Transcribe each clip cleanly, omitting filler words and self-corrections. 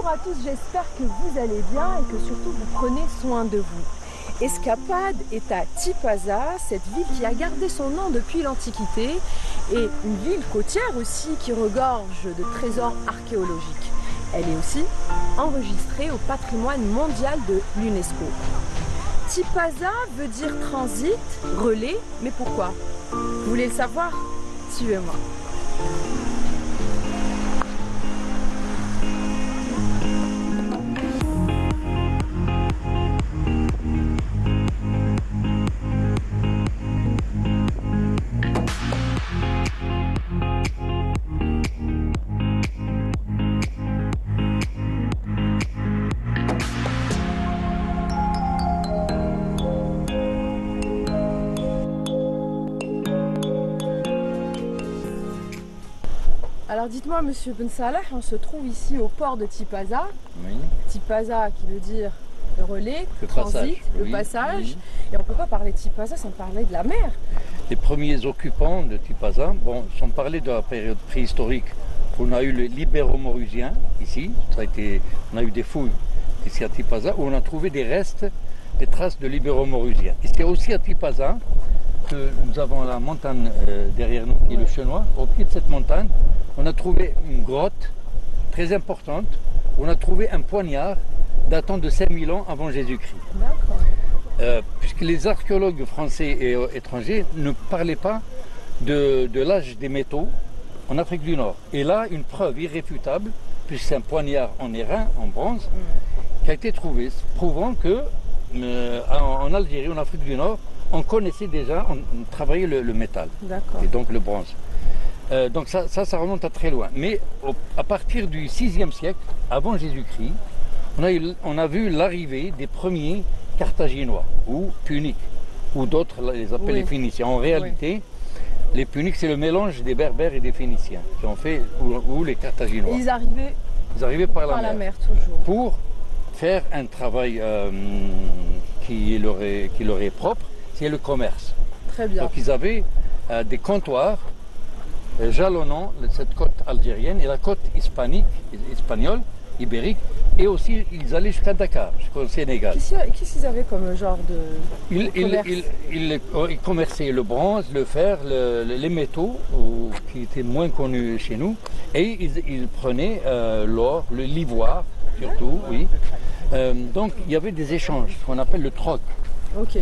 Bonjour à tous, j'espère que vous allez bien et que surtout vous prenez soin de vous. Escapade est à Tipaza, cette ville qui a gardé son nom depuis l'Antiquité et une ville côtière aussi qui regorge de trésors archéologiques. Elle est aussi enregistrée au patrimoine mondial de l'UNESCO. Tipaza veut dire transit, relais, mais pourquoi? Vous voulez le savoir? Suivez-moi. Alors dites-moi, Monsieur Ben Salah, on se trouve ici au port de Tipaza. Oui. Tipaza qui veut dire le relais, Le transit, passage, le oui, passage. oui. Et on ne peut pas parler de Tipaza sans parler de la mer. Les premiers occupants de Tipaza, sans parler de la période préhistorique, on a eu les Libéro-Maurusiens ici, on a eu des fouilles ici à Tipaza où on a trouvé des restes, des traces de Libéro-Maurusiens. Et c'est aussi à Tipaza que nous avons la montagne derrière nous, qui est le Chenois. Au pied de cette montagne, on a trouvé une grotte très importante, où on a trouvé un poignard datant de 5000 ans avant Jésus-Christ. D'accord. Puisque les archéologues français et étrangers ne parlaient pas de l'âge des métaux en Afrique du Nord. Et là, une preuve irréfutable, puisque c'est un poignard en airain, en bronze, qui a été trouvé, prouvant que en Algérie, en Afrique du Nord, on connaissait déjà, on travaillait le métal, et donc le bronze. Donc ça remonte à très loin. Mais à partir du 6e siècle, avant Jésus-Christ, on a vu l'arrivée des premiers Carthaginois ou Puniques, ou d'autres les appellent les Phéniciens. En réalité, les Puniques, c'est le mélange des Berbères et des Phéniciens qui ont fait, ou les Carthaginois. Et ils arrivaient par la mer toujours. Pour faire un travail qui leur est propre, c'est le commerce. Très bien. Donc ils avaient des comptoirs jalonnant cette côte algérienne et la côte espagnole, ibérique, et aussi ils allaient jusqu'à Dakar, jusqu'au Sénégal. Qu'est-ce qu'ils avaient comme genre de commerce? Ils commerçaient le bronze, le fer, les métaux qui étaient moins connus chez nous, et ils prenaient l'or, l'ivoire surtout, oui. Donc il y avait des échanges, ce qu'on appelle le troc. Ok.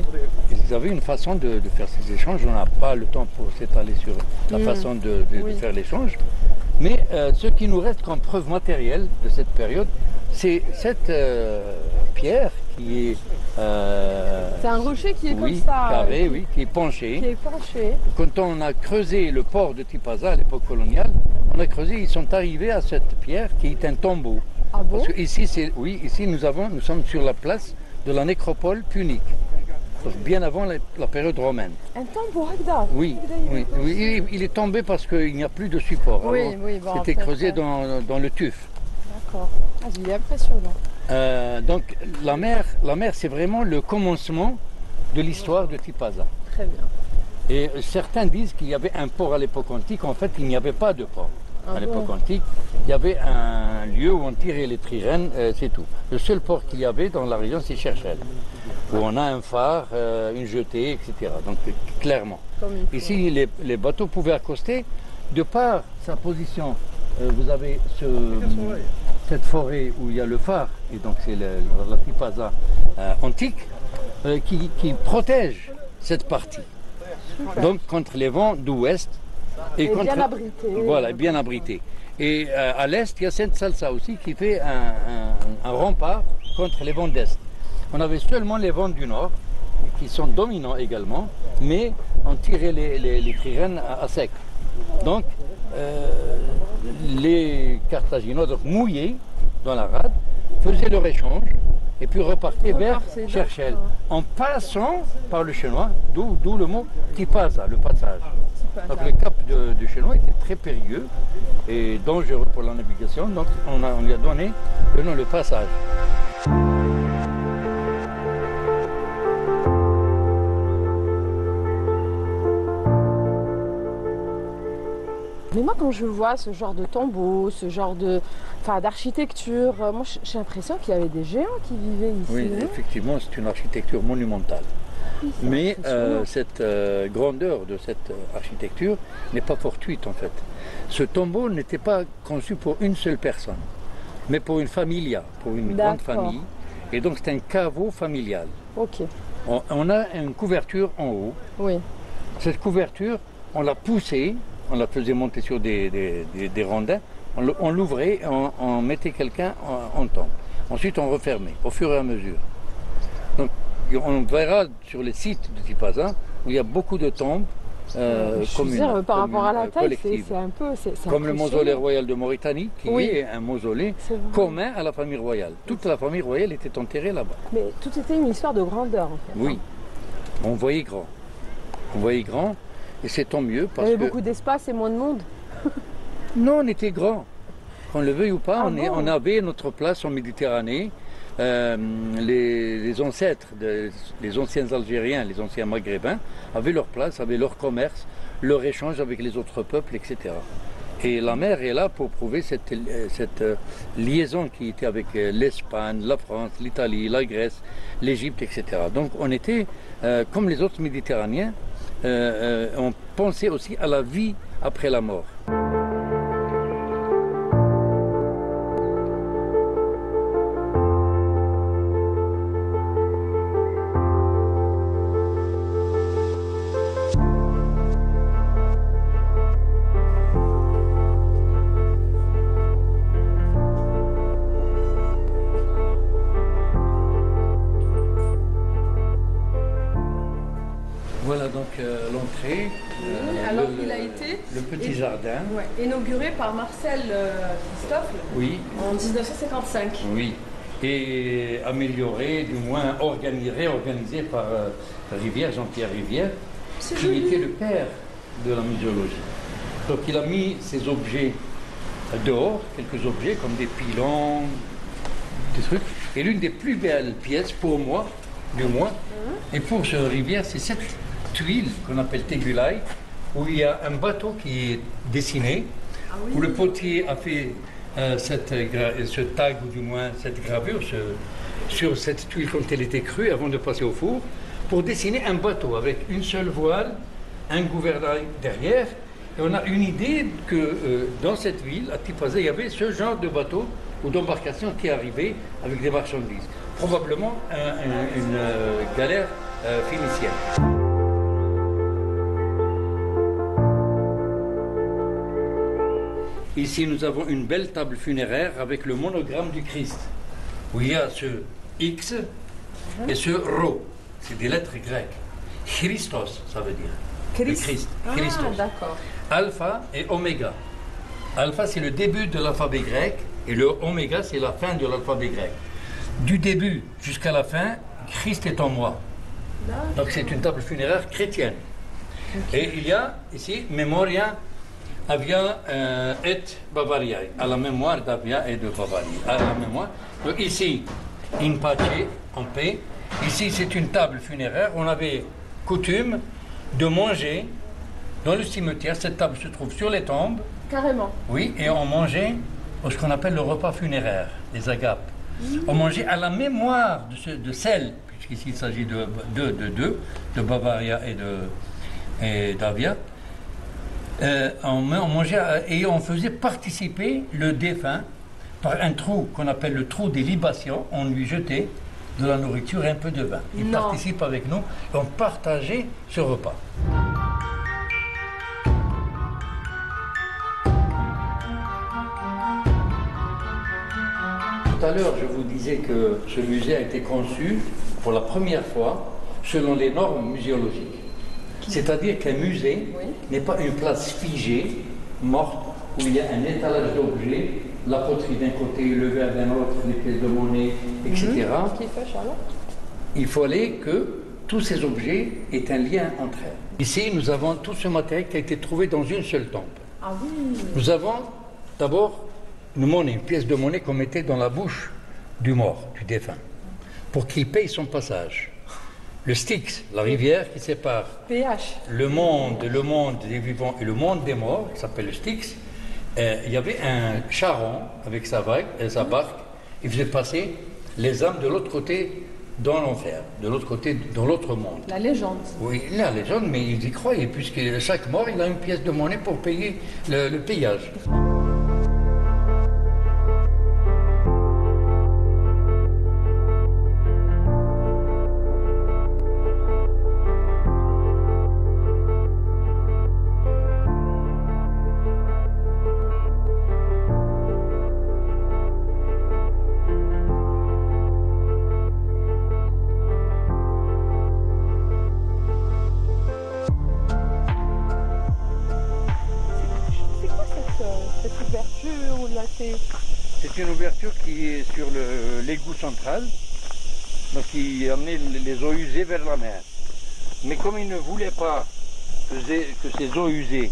Ils avaient une façon de faire ces échanges. On n'a pas le temps pour s'étaler sur la façon de faire l'échange. Mais ce qui nous reste comme preuve matérielle de cette période, c'est cette pierre qui est... c'est un rocher qui est comme ça. Carré, qui est penché. Qui est penché. Quand on a creusé le port de Tipaza à l'époque coloniale, on a creusé, ils sont arrivés à cette pierre qui est un tombeau. Ah bon? Parce que ici, ici nous sommes sur la place de la nécropole punique. Bien avant la période romaine. Un tombeau, Agda. Oui, il est tombé parce qu'il n'y a plus de support. C'était creusé dans le tuf. D'accord. Ah, il est impressionnant. Donc la mer c'est vraiment le commencement de l'histoire de Tipaza. Très bien. Et certains disent qu'il y avait un port à l'époque antique. En fait, il n'y avait pas de port. À l'époque antique, il y avait un lieu où on tirait les trirèmes, c'est tout. Le seul port qu'il y avait dans la région, c'est Cherchel, où on a un phare, une jetée, etc. Donc clairement. Ici, les bateaux pouvaient accoster. De par sa position, vous avez cette forêt où il y a le phare, et donc c'est la Tipaza antique, qui protège cette partie. Super. Donc contre les vents d'ouest. Et bien abrité. Voilà, bien abrité. Et à l'est, il y a Sainte-Salsa aussi qui fait un rempart contre les vents d'est. On avait seulement les vents du nord, qui sont dominants également, mais on tirait les trirèmes à sec. Donc, les Carthaginois, donc mouillés dans la rade, faisaient leur échange et puis repartaient vers Cherchel, en passant par le Chenois, d'où le mot Tipaza, le passage. Donc le cap du Chenois était très périlleux et dangereux pour la navigation, donc on lui a donné le nom le passage. Mais moi moi, quand je vois ce genre de tombeau, ce genre d'architecture, moi, j'ai l'impression qu'il y avait des géants qui vivaient ici. Oui, non? effectivement, c'est une architecture monumentale. Oui, Mais impressionnant. cette grandeur de cette architecture n'est pas fortuite en fait. Ce tombeau n'était pas conçu pour une seule personne, mais pour une familia, pour une grande D'accord. famille. Et donc c'est un caveau familial. Ok, On a une couverture en haut. oui. Cette couverture, on l'a poussée, on la faisait monter sur des rondins, on l'ouvrait, on mettait quelqu'un en tombe. Ensuite on refermait au fur et à mesure. Donc on verra sur les sites de Tipaza où il y a beaucoup de tombes Je veux communales, dire, par rapport à la taille, collectives. c'est un peu... c'est Comme le impressionnant. mausolée royal de Mauritanie, qui Oui. est un mausolée C'est vrai. commun à la famille royale. Toute la famille royale était enterrée là-bas. Mais tout était une histoire de grandeur, en fait. Oui, on voyait grand. On voyait grand, et c'est tant mieux Il y parce avait que... beaucoup d'espace et moins de monde. Non, on était grand. Qu'on le veuille ou pas, Ah on bon? avait notre place en Méditerranée. Les ancêtres, les anciens Algériens, les anciens Maghrébins avaient leur place, avaient leur commerce, leur échange avec les autres peuples, etc. Et la mer est là pour prouver cette liaison qui était avec l'Espagne, la France, l'Italie, la Grèce, l'Égypte, etc. Donc on était, comme les autres Méditerranéens, on pensait aussi à la vie après la mort. Voilà donc l'entrée, alors il a été le petit jardin. inauguré par Marcel Christophe Oui, en 1955. oui. Et amélioré, du moins réorganisé par Rivière, Jean-Pierre Rivière, C'est qui joli. était le père de la muséologie. Donc il a mis ces objets dehors, quelques objets comme des pilons, des trucs. Et l'une des plus belles pièces pour moi, du moins, et pour ce Rivière, c'est cette tuile qu'on appelle Tegulai, où il y a un bateau qui est dessiné, où le potier a fait ce tag, ou du moins cette gravure sur cette tuile quand elle était crue avant de passer au four, pour dessiner un bateau avec une seule voile, un gouvernail derrière. Et on a une idée que dans cette ville, à Tipaza, il y avait ce genre de bateau ou d'embarcation qui arrivait avec des marchandises. Probablement une galère phénicienne. Ici, nous avons une belle table funéraire avec le monogramme du Christ, où il y a ce X et ce Rho. C'est des lettres grecques. Christos, ça veut dire. Le Christ. Christos. Ah, d'accord. Alpha et Oméga. Alpha, c'est le début de l'alphabet grec, et le Oméga, c'est la fin de l'alphabet grec. Du début jusqu'à la fin, Christ est en moi. Donc c'est une table funéraire chrétienne. Et il y a ici Memoria Avia et Bavariae, à la mémoire d'Avia et de Bavarie. À la mémoire. Donc ici, in pace, en paix. Ici, c'est une table funéraire. On avait coutume de manger dans le cimetière. Cette table se trouve sur les tombes. Carrément. Oui, et on mangeait ce qu'on appelle le repas funéraire, les agapes. On mangeait à la mémoire de celle, puisqu'ici il s'agit de Bavaria et d'Avia. On mangeait et on faisait participer le défunt par un trou qu'on appelle le trou des libations. On lui jetait de la nourriture et un peu de vin. Il Non. participe avec nous et on partageait ce repas. Tout à l'heure, je vous disais que ce musée a été conçu pour la première fois selon les normes muséologiques. C'est-à-dire qu'un musée n'est pas une place figée, morte, où il y a un étalage d'objets, la poterie d'un côté, le verre d'un autre, les pièces de monnaie, etc. Qu'est-ce qu'il fait, Charlotte? Il fallait que tous ces objets aient un lien entre eux. Ici, nous avons tout ce matériel qui a été trouvé dans une seule tombe. Ah oui. Nous avons d'abord une monnaie, une pièce de monnaie qu'on mettait dans la bouche du mort, du défunt, pour qu'il paye son passage. Le Styx, la rivière qui sépare PH. le monde des vivants et le monde des morts, qui s'appelle le Styx, Il y avait un charron avec sa barque, il faisait passer les âmes de l'autre côté dans l'enfer, de l'autre côté, dans l'autre monde. La légende. Oui, la légende, mais ils y croyaient, puisque chaque mort, il a une pièce de monnaie pour payer le payage. Cette ouverture ou là C'est une ouverture qui est sur l'égout central, donc qui amenait les eaux usées vers la mer. Mais comme ils ne voulaient pas que ces eaux usées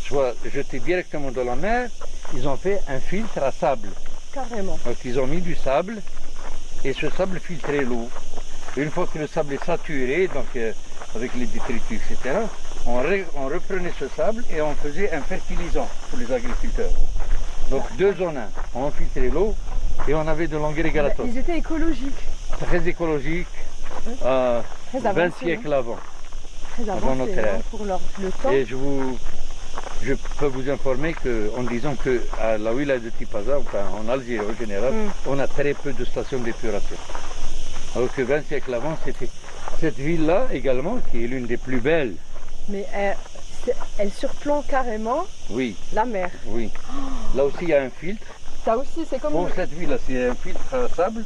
soient jetées directement dans la mer, ils ont fait un filtre à sable. Carrément. Donc ils ont mis du sable et ce sable filtrait l'eau. Une fois que le sable est saturé, donc avec les détritus, etc., on reprenait ce sable et on faisait un fertilisant pour les agriculteurs. Donc 2 en 1, on filtrait l'eau et on avait de l'engrais Galatos. Ils étaient écologiques. Très écologiques, très 20 siècles avant. Très avant notre ère. Pour le temps. Et je peux vous informer qu'en disant qu'à la wilaya de Tipaza, enfin en Algérie en général, on a très peu de stations d'épuration. Alors que 20 siècles avant, c'était cette ville-là également, qui est l'une des plus belles. Mais elle surplombe carrément la mer. Oui. Là aussi, il y a un filtre. Ça aussi, c'est comme... Pour cette ville-là, c'est un filtre à sable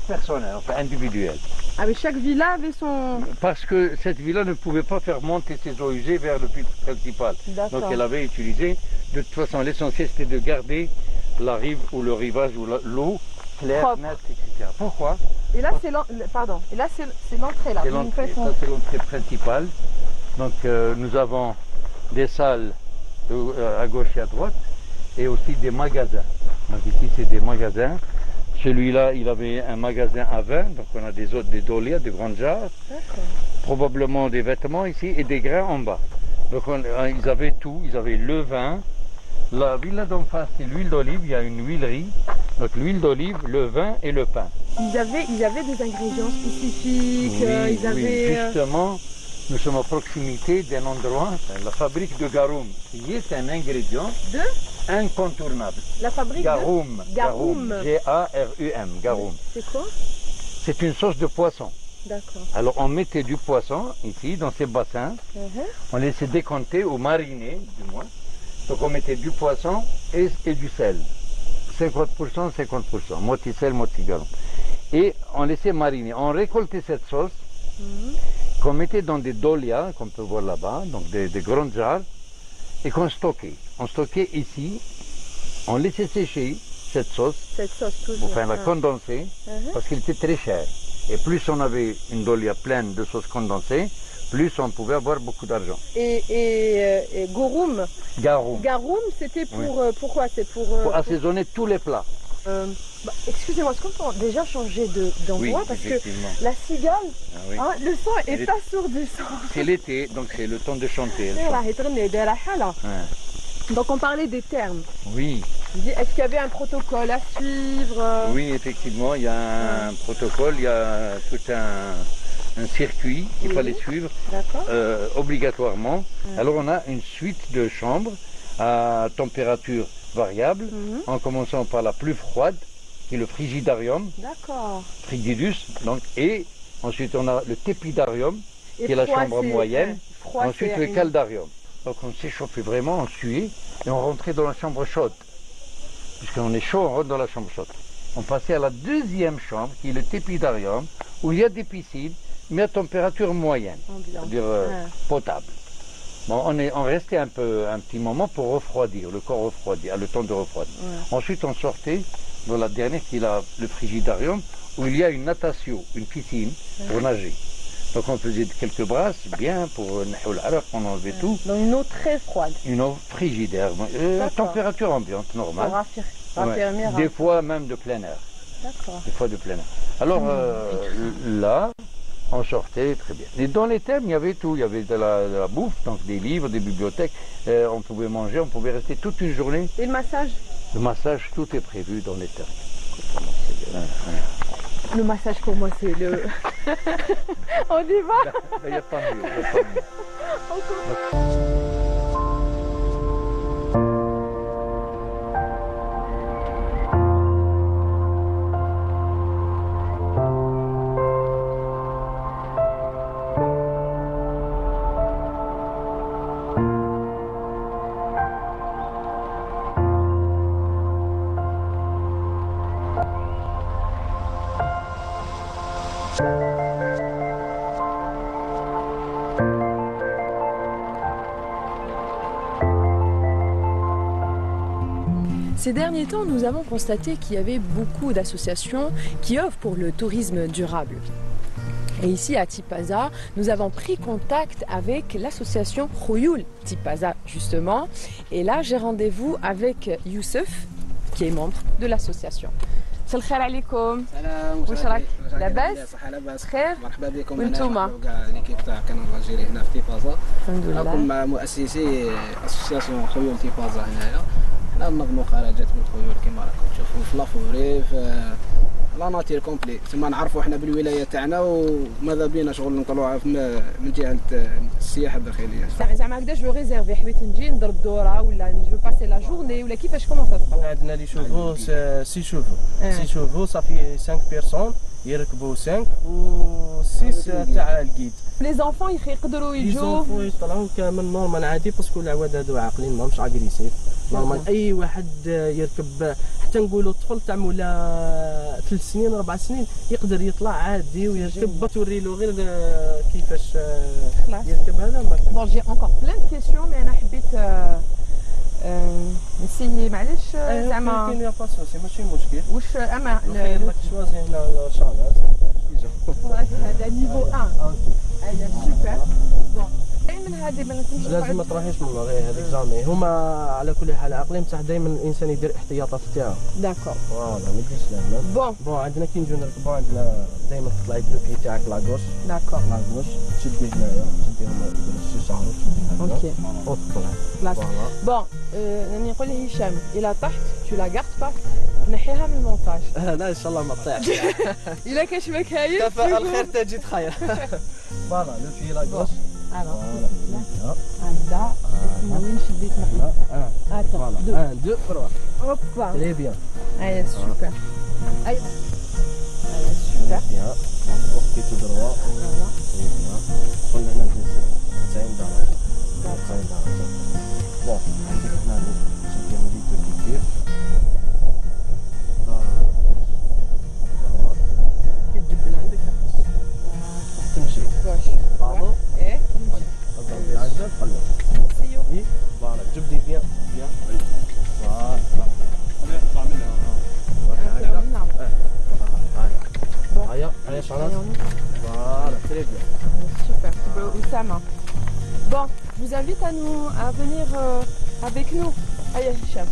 personnel, enfin individuel. Ah, mais chaque villa avait son... Parce que cette villa ne pouvait pas faire monter ses eaux usées vers le filtre principal. Donc elle avait utilisé. De toute façon, l'essentiel, c'était de garder la rive ou le rivage ou l'eau claire, nette, etc. Pourquoi? Et là, c'est l'entrée, là. C'est l'entrée, ça c'est l'entrée principale. Donc nous avons des salles à gauche et à droite et aussi des magasins. Donc ici c'est des magasins. Celui-là il avait un magasin à vin, donc on a des dolias, des grandes jarres, probablement des vêtements ici et des grains en bas. Donc ils avaient tout, ils avaient le vin. La villa d'en face c'est l'huile d'olive, il y a une huilerie. Donc l'huile d'olive, le vin et le pain. Ils avaient des ingrédients spécifiques, oui, justement. Nous sommes à proximité d'un endroit, la fabrique de garoum, qui est un ingrédient incontournable. La fabrique garoum, de garoum. G-A-R-U-M, garoum. C'est quoi? C'est une sauce de poisson. D'accord. Alors on mettait du poisson ici, dans ces bassins, on laissait décompter ou mariner, du moins. Donc on mettait du poisson et du sel. 50%, 50%, moitié sel, moitié garoum. Et on laissait mariner. On récoltait cette sauce. Qu'on mettait dans des dolias, qu'on peut voir là-bas, donc des grandes jarres, et qu'on stockait. On stockait ici, on laissait sécher cette sauce toujours. Enfin la condenser, parce qu'elle était très chère. Et plus on avait une dolia pleine de sauce condensée, plus on pouvait avoir beaucoup d'argent. Et garoum. Garoum, c'était pourquoi? C'est pour assaisonner tous les plats. Excusez-moi, est-ce qu'on peut déjà changer d'endroit? Parce que la cigale, le son est assourdissant. C'est l'été, donc c'est le temps de chanter. Donc on parlait des termes. Oui. Est-ce qu'il y avait un protocole à suivre? Oui, effectivement, il y a un protocole, il y a tout un circuit qu'il fallait suivre obligatoirement. Alors on a une suite de chambres à température variable, en commençant par la plus froide, qui est le frigidarium. D'accord. Frigidus, donc, et ensuite on a le tepidarium, qui est la chambre moyenne. Ensuite le caldarium. Donc on s'échauffait vraiment, on suait, et on rentrait dans la chambre chaude. Puisqu'on est chaud, on rentre dans la chambre chaude. On passait à la deuxième chambre, qui est le tepidarium, où il y a des piscines, mais à température moyenne, c'est-à-dire potable. Bon, on restait un petit moment pour refroidir, le corps refroidir, à le temps de refroidir. Ensuite, on sortait dans la dernière qui est le frigidarium, où il y a une natation, une piscine pour nager. Donc on faisait quelques brasses, bien, pour on enlevait tout. Donc une eau très froide. Une eau frigidaire, température ambiante, normale. Des fois même de plein air. D'accord. Des fois de plein air. Alors là, On sortait très bien. Et dans les thèmes, il y avait tout. Il y avait de la bouffe, donc des livres, des bibliothèques. On pouvait manger, on pouvait rester toute une journée. Et le massage? Le massage, tout est prévu dans les thèmes. Le massage pour moi, c'est le... On y va? Il n'y a pas mieux. Il y a pas mieux. Ces derniers temps, nous avons constaté qu'il y avait beaucoup d'associations qui œuvrent pour le tourisme durable. Et ici à Tipaza, nous avons pris contact avec l'association Khoyoul Tipaza justement. Et là, j'ai rendez-vous avec Youssef, qui est membre de l'association. مساء الخير عليكم. سلام. واش راك؟ لاباس؟ صحة لاباس. بخير؟ مرحبا بكم. وانتوما؟ كاع ليكيب تاع كانون الجيري هنا في تيبازا. الحمد لله. راكم مع مؤسسي اسوسياسيون خيول تيبازا هنايا. حنا ننظموا خرجات بالخيول كما راكم تشوفوا في لافوري في لا ناتير كومبلي. تما نعرفوا حنا بالولايه تاعنا وماذا بينا شغل نطلعوها من جهه السياحه الداخليه. زعما هكذا جو ريزيرفي حبيت نجي ندير الدوره ولا جو باسي لا جورني ولا كيفاش كومون سا سبا؟ عندنا لي شوفو 6 شوفو 6 شوفو صافي 5 بيرسون يركبوا 5 و 6 تاع الجيد. لي زونفون يقدروا يجوا يجوا يطلعوا كامل نورمال عادي باسكو العواد هادو عاقلين ماهمش اغريسيف نورمال. اي واحد يركب حتى نقولوا الطفل تاع مولا 3 سنين 4 سنين يقدر يطلع عادي ويركب. توري له غير كيفاش يركب هذا ما كان. بون جي انكور بلان دو كيسيون مي انا حبيت نسيي معليش زعما كاين يا باسوسي ماشي مشكل. واش اما خير لك شوازي هنا شانات هذا نيفو 1 هذا سوبر. بون من هذه ما نكونش لازم ما تروحيش من غير هذيك جامي. هما على كل حال عاقلين بصح دائما الانسان يدير احتياطات تاعو. داكور فوالا ما يديرش لهنا. بون عندنا كي نجيو نركبوا عندنا دائما تطلعي بلو بي تاعك لاغوش. داكور لاغوش تشدي هنايا تشدي هما الشي شعر تشدي اوكي وتطلعي. بون راني نقول لهشام الى طحت تو لا غارد با نحيها من المونتاج. لا ان شاء الله ما تطيحش. الا كاشمك هايل تفاءل الخير تجد خير. فوالا لو بي لاغوش. هكذا اسمها وين شديت محنا. فوالا 1 2 3 اوبا تري بيان. ايوا سوبر. ايوا سوبر بيان. وقتي تدروا فوالا تري بيان. قلنا هنا 90 درجة. 90 درجة. بون عندك هنا شدي موليتو كيف كتجبد عندك تمشي غوش برافو. ايه تضربي عجل تقلب. سيو اي فوالا جبدي بيان بيان. فوالا يطلع منها. هيا هيا شعرات. Voilà, très bien. Super. Oussama. Bon, je vous invite à venir avec nous. Allez, Hicham.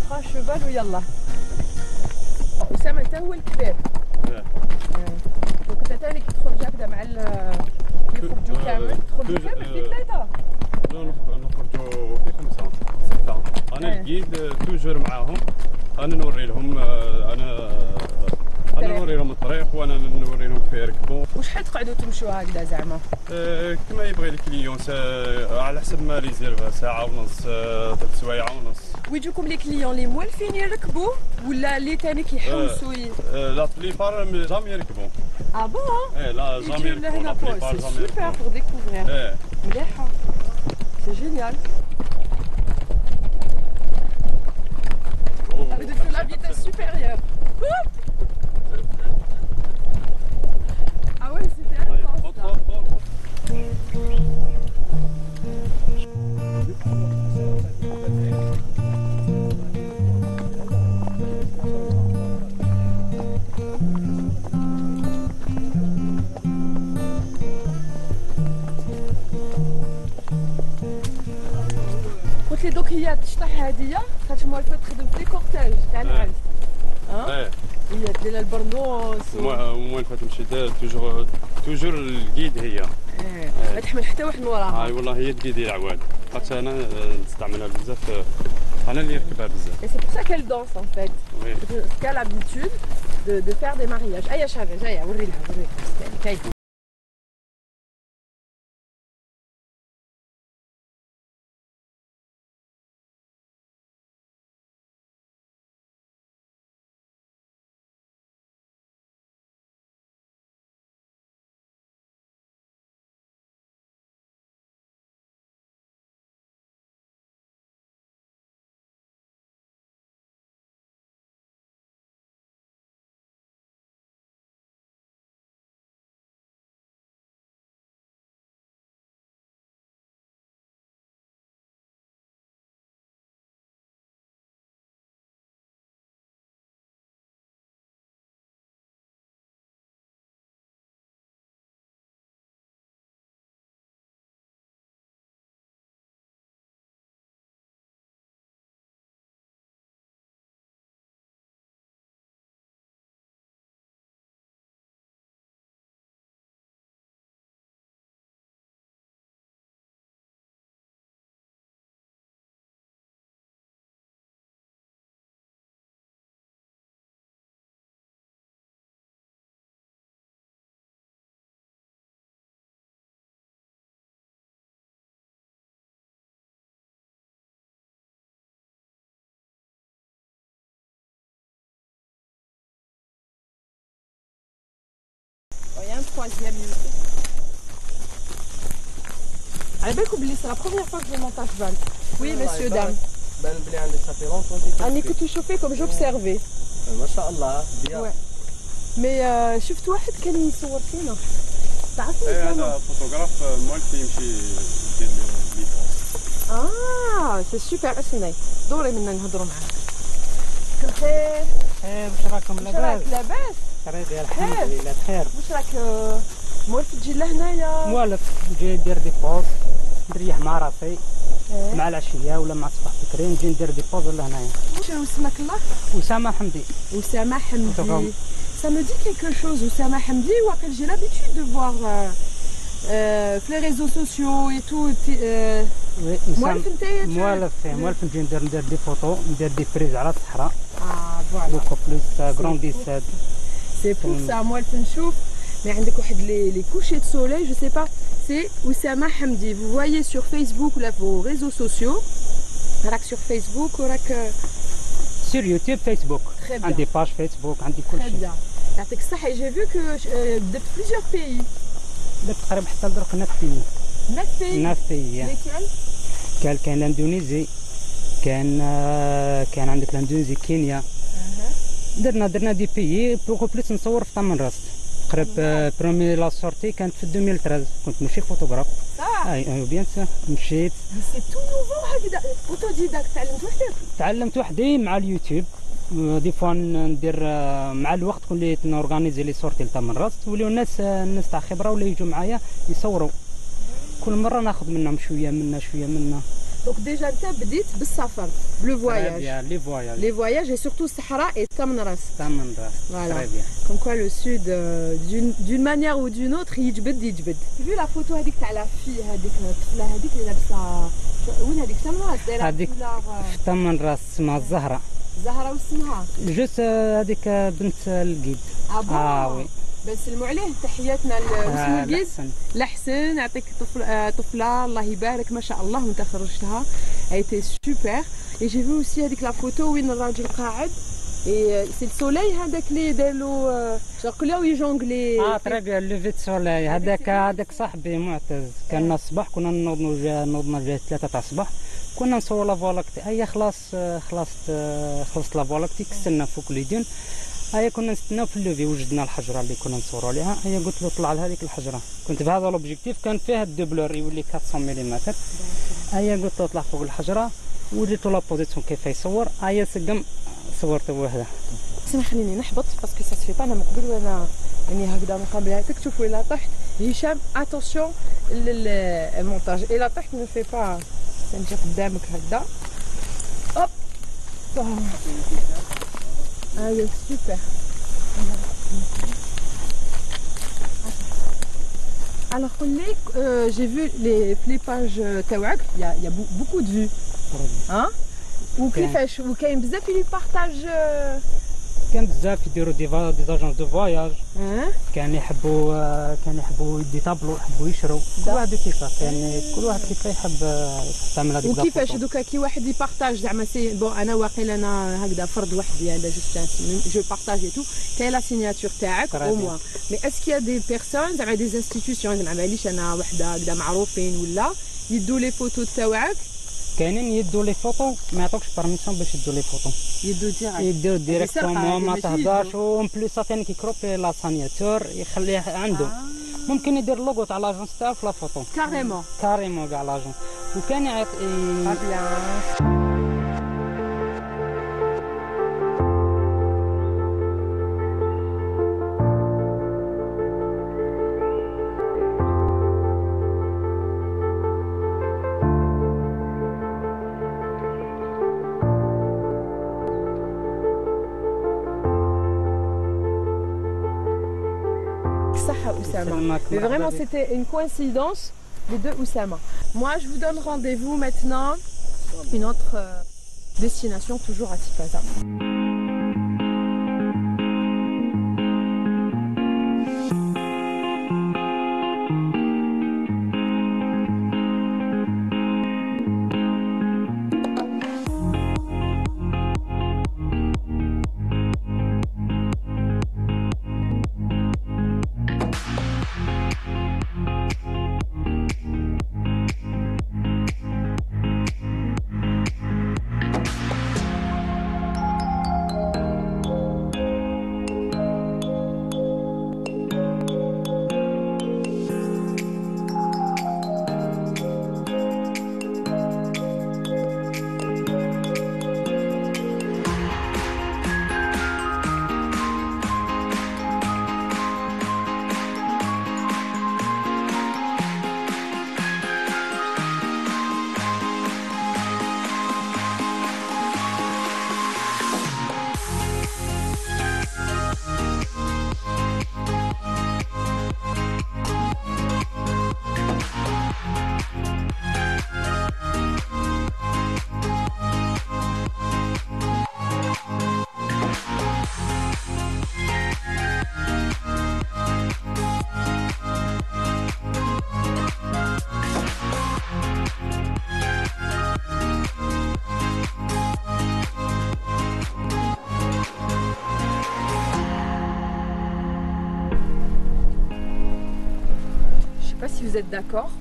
Prends un cheval ou yallah. Oussama, انت هو الكبير. دونك انت اللي كتخرج هكذا مع يخرجوا كامل تخرجوا كامل في ثلاثة. لا نخرجوا في 5 6. انا الجيد توجور معاهم. انا نوري لهم انا نوري لهم الطريق وانا نوري لهم كيف يركبوا. وشحال تقعدوا تمشوا هكذا زعما؟ كما يبغي الكليون على حسب ما ريزيرف ساعة ونص 3 سوايع ونص. ويجوكم لي كليون اللي موالفين يركبوا ولا اللي تاني كيحوسوا؟ لا بليبار جامي يركبوا. اه بون؟ ايه لا جامي يجيو يركبوا. لهنا بور سي سوبر بور ديكوفرير. ايه مليحة سي جينيال. De faire la vitesse supérieure. Ah ouais, c'était intense là. قلت لي دوك هي تشطح هادية خاطر موالفة تخدم في كورتاج تاع العرس. ايه هي ديال البرنوس وين فات نمشي توجور الكيد هي ما تحمل حتى واحد وراها. اي والله هي الكيد ديال العواد، خاطر انا نستعملها بزاف، انا اللي نركبها بزاف. Et c'est pour ça qu'elle danse en fait. Oui. Parce qu'elle a l'habitude de faire des mariages. أي شغلة جاية وريلها كاي. Il y a un troisième ici. على بالكم بلي c'est la première fois que je monte à cheval. Oui, messieurs, dames. بان بلي عندك صافي لونطون. أني كنت شوفي comme j'observais. ما شاء الله ديال. مي شفت واحد كان يصور فينا. تعرفني هذا فوتوغراف مول كيمشي يدير لي بوز. سي سوبر. اسمعي دوري منا نهضروا معاه. بخير. خير، واش راكم واش راك لاباس؟ بخير الحمد لله بخير. واش راك موالف تجي لهنايا؟ موالف نجي ندير دي بوز، نريح مع راسي مع العشيه ولا مع الصباح بكري، نجي ندير دي بوز لهنايا. شنو اسمك الله؟ أسامة حمدي. Oussama Hamdi. Ça me dit quelque chose, Oussama Hamdi. J'ai l'habitude de voir les réseaux sociaux et tout. موالف نجي ندير دي فوتو، ندير دي فريز على الصحراء. Voilà. Beaucoup plus grandissade. C'est pour ça, moi le نشوف mais عندك واحد les couchers de soleil, je sais pas. C'est Oussama Hamdi. Vous voyez sur Facebook là vos réseaux sociaux. راك sur Facebook وراك Sur YouTube, Facebook. Très bien. عندي باج فيسبوك، عندي كل très شيء. bien. يعطيك الصحة. J'ai vu que de plusieurs pays. درت تقريبا حتى درك 9 بيي. 9 pays. 9 بيي. Lesquels? كان الاندونيزي، كان عندك الاندونيزي كينيا. درنا دي بيي بوكو بليس. نصور في طمن راس قريب. برومي لا سورتي كانت في 2013. كنت ماشي فوتوغراف. اي بيان سور مشيت. سي تو نوفو هكذا اوتوديداكت. تعلمت وحدك؟ تعلمت وحدي مع اليوتيوب. دي فوا ندير مع الوقت كون نورغانيزي لي سورتي لطمن راس، ولاو الناس تاع خبره ولا يجوا معايا يصوروا. كل مره ناخذ منهم شويه منا. Donc déjà انت بديت بالسفر بلو فواياج. لي voyages et surtout Sahara et Taman Ras. Voilà. Très bien. Comme quoi le sud d'une manière ou d'une autre يجبد. Vu la photo هذيك تاع لا في هذيك الطفله هذيك اللي لابسه وين هذيك Taman Ras دايره هذيك في طمن راس اسمها الزهره. زهره واسمها جوست هذيك بنت القيد. وي. بنسلموا عليه تحياتنا واسمو القيد لحسن. يعطيك طفله الله يبارك ما شاء الله وانت خرجتها. ايتي سوبر. اي جي فو اوسي هذيك لا فوتو وين الراجل قاعد. اي سي السوليي هذاك اللي دارلو شقلاو يجونغلي. تري بيان لوفي سوليي. هذاك صاحبي معتز. كنا الصباح كنا نوضنا جاي 3 تاع الصباح، كنا نصور لا فوالاكتي. هيا خلصت لا فوالاكتي كسلنا فوق اليدين. هيا كنا نستناو في اللوفي، وجدنا الحجره اللي كنا نصوروا عليها. هيا قلت له طلع لهذيك الحجره. كنت بهذا لوبجيكتيف كان فيها الدوبلور يولي 400 ملم. هيا قلت له طلع فوق الحجره وريتو لا بوزيسيون كيف يصور. هيا سقم صورته بوحده. سمح خليني نحبط باسكو سا سفي با. انا مقبل وانا يعني هكذا مقابلاتك تشوفوا الا طحت. هشام اتونسيون للمونتاج. الا طحت ما في با نجي قدامك هكذا. اوب هاي سوبر. Alors, j'ai vu les pages تاوعك, il y a beaucoup de vues. Hein? وكيفاش وكاين بزاف اللي بارطاج كان بزاف يديروا دي زاجونس دو فواياج كان يحبوا دي طابلو يحبوا يشروا كل واحد كيفاش يعني كل واحد كيف يحب تعمل هذيك وكيفاش دوكا كي واحد يبارطاج زعما سي بون انا واقيلا انا هكذا فرد وحدي انا جو بارطاج اي تو كاين لا سيناتور تاعك او موا مي اسكي يا دي بيرسون زعما دي انستيتيوشن زعما ماليش انا وحده هكذا معروفين ولا يدوا لي فوتو تاعك كاينين يدوا لي فوطو ما يعطوكش بارميسيون باش يدوا لي فوطو يدوا ديريكتومون ما تهضرش وان بليس ثاني كيكروبي لا سانياتور يخليه عنده ممكن يدير اللوغو تاع لاجونس تاعو في لا فوطو كاريمون كاع لاجونس وكان يعطي Mais vraiment, c'était une coïncidence, les deux Oussama. Moi, je vous donne rendez-vous maintenant, une autre destination, toujours à Tipaza. Je sais pas si vous êtes d'accord,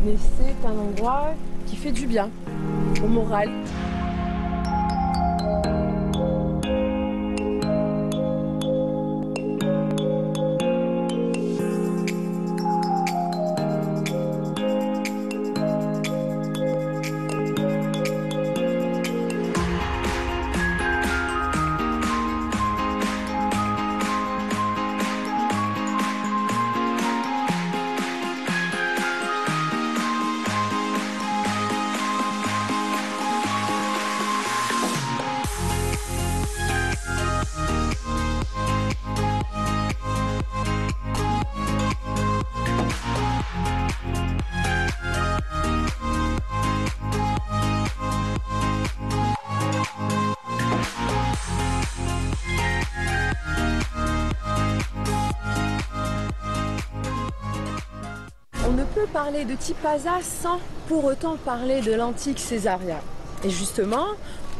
mais c'est un endroit qui fait du bien au moral. On ne peut parler de Tipaza sans pour autant parler de l'antique Césaria. Et justement,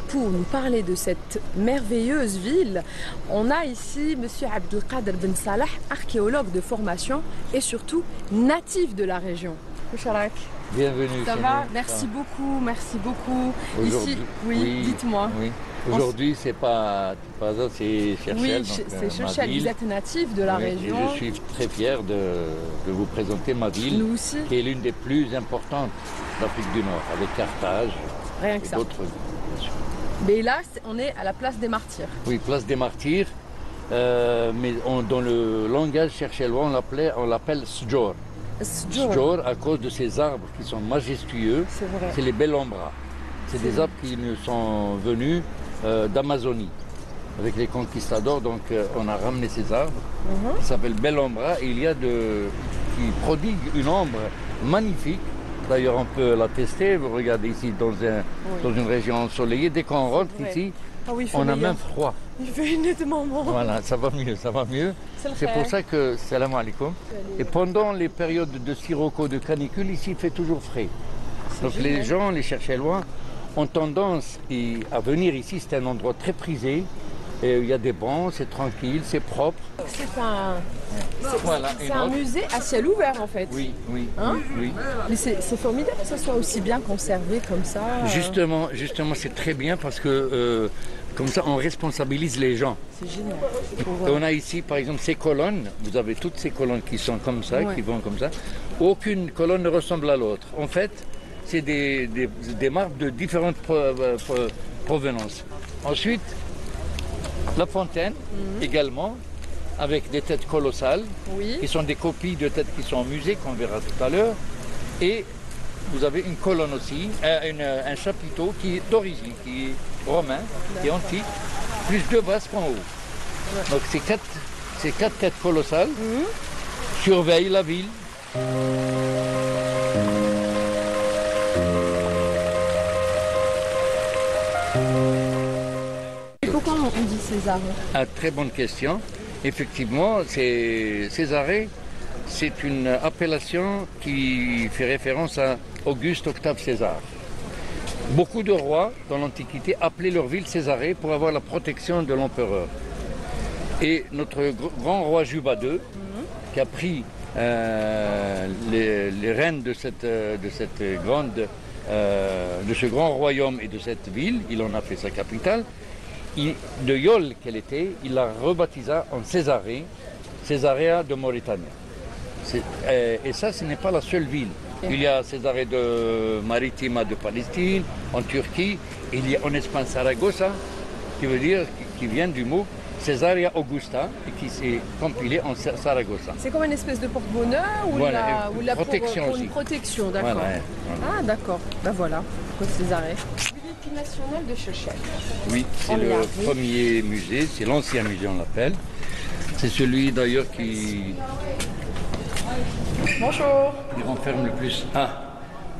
pour nous parler de cette merveilleuse ville, on a ici M. Abdelkader Ben Salah, archéologue de formation et surtout natif de la région. Moucharak. Bienvenue. Ça va? Merci beaucoup, merci beaucoup. Ici, oui, dites-moi. Oui. Aujourd'hui, c'est pas Tipaza, c'est Cherchel. Oui, c'est Cherchel. Vous êtes natif de la région. Et je suis très fier de vous présenter ma ville, nous aussi, qui est l'une des plus importantes d'Afrique du Nord, avec Carthage. Rien que ça. D'autres. Mais là, on est à la place des Martyrs. Oui, place des Martyrs. Mais dans le langage cherchelois, on l'appelle Sdjor. Sdjor à cause de ces arbres qui sont majestueux. C'est vrai. C'est les Belambra. C'est des arbres qui nous sont venus d'Amazonie. avec les conquistadors. Donc on a ramené ces arbres qui s'appellent Bellombra. Et il y a qui prodigue une ombre magnifique. D'ailleurs, on peut la tester. Vous regardez ici dans une région ensoleillée. Dès qu'on rentre ici, on a même froid. Il fait nettement moins. Voilà, ça va mieux, ça va mieux. C'est pour ça que, salam alaikum. Et pendant les périodes de sirocco, de canicule, ici, il fait toujours frais. Donc les gens, les Cherchellois, ont tendance à venir ici. C'est un endroit très prisé. Et il y a des bancs, c'est tranquille, c'est propre. C'est un musée à ciel ouvert en fait. Oui. Mais c'est formidable que ça soit aussi bien conservé comme ça. Justement, c'est très bien parce que comme ça, on responsabilise les gens. C'est génial. Et on a ici, par exemple, ces colonnes. Vous avez toutes ces colonnes qui sont comme ça, qui vont comme ça. Aucune colonne ne ressemble à l'autre. En fait, c'est des marques de différentes provenances. Ensuite, la fontaine également, avec des têtes colossales, qui sont des copies de têtes qui sont au musée, qu'on verra tout à l'heure. Et vous avez une colonne aussi, un chapiteau qui est d'origine, qui est romain, qui est antique, plus 2 vasques en haut. Donc ces quatre têtes colossales surveillent la ville. Pourquoi on dit Césarée? Très bonne question. Effectivement, Césarée, c'est une appellation qui fait référence à Auguste Octave César. Beaucoup de rois dans l'Antiquité appelaient leur ville Césarée pour avoir la protection de l'empereur. Et notre grand roi Juba II, qui a pris les rênes de ce grand royaume et de cette ville, il en a fait sa capitale. De Yol qu'elle était, il la rebaptisa en Césarée, Césarea de Mauritanie. Et ça, ce n'est pas la seule ville. Il y a Césarée de Maritima de Palestine, en Turquie. Il y a en Espagne Saragossa, qui vient du mot Césarea Augusta, et qui s'est compilé en Saragossa. C'est comme une espèce de porte-bonheur ou la protection pour aussi. Une protection, d'accord. Voilà. Ah, d'accord. Ben voilà, pourquoi Césarée. Bibliothèque nationale de Chechel. Oui, c'est le premier musée, c'est l'ancien musée, on l'appelle. C'est celui d'ailleurs qui renferme le plus.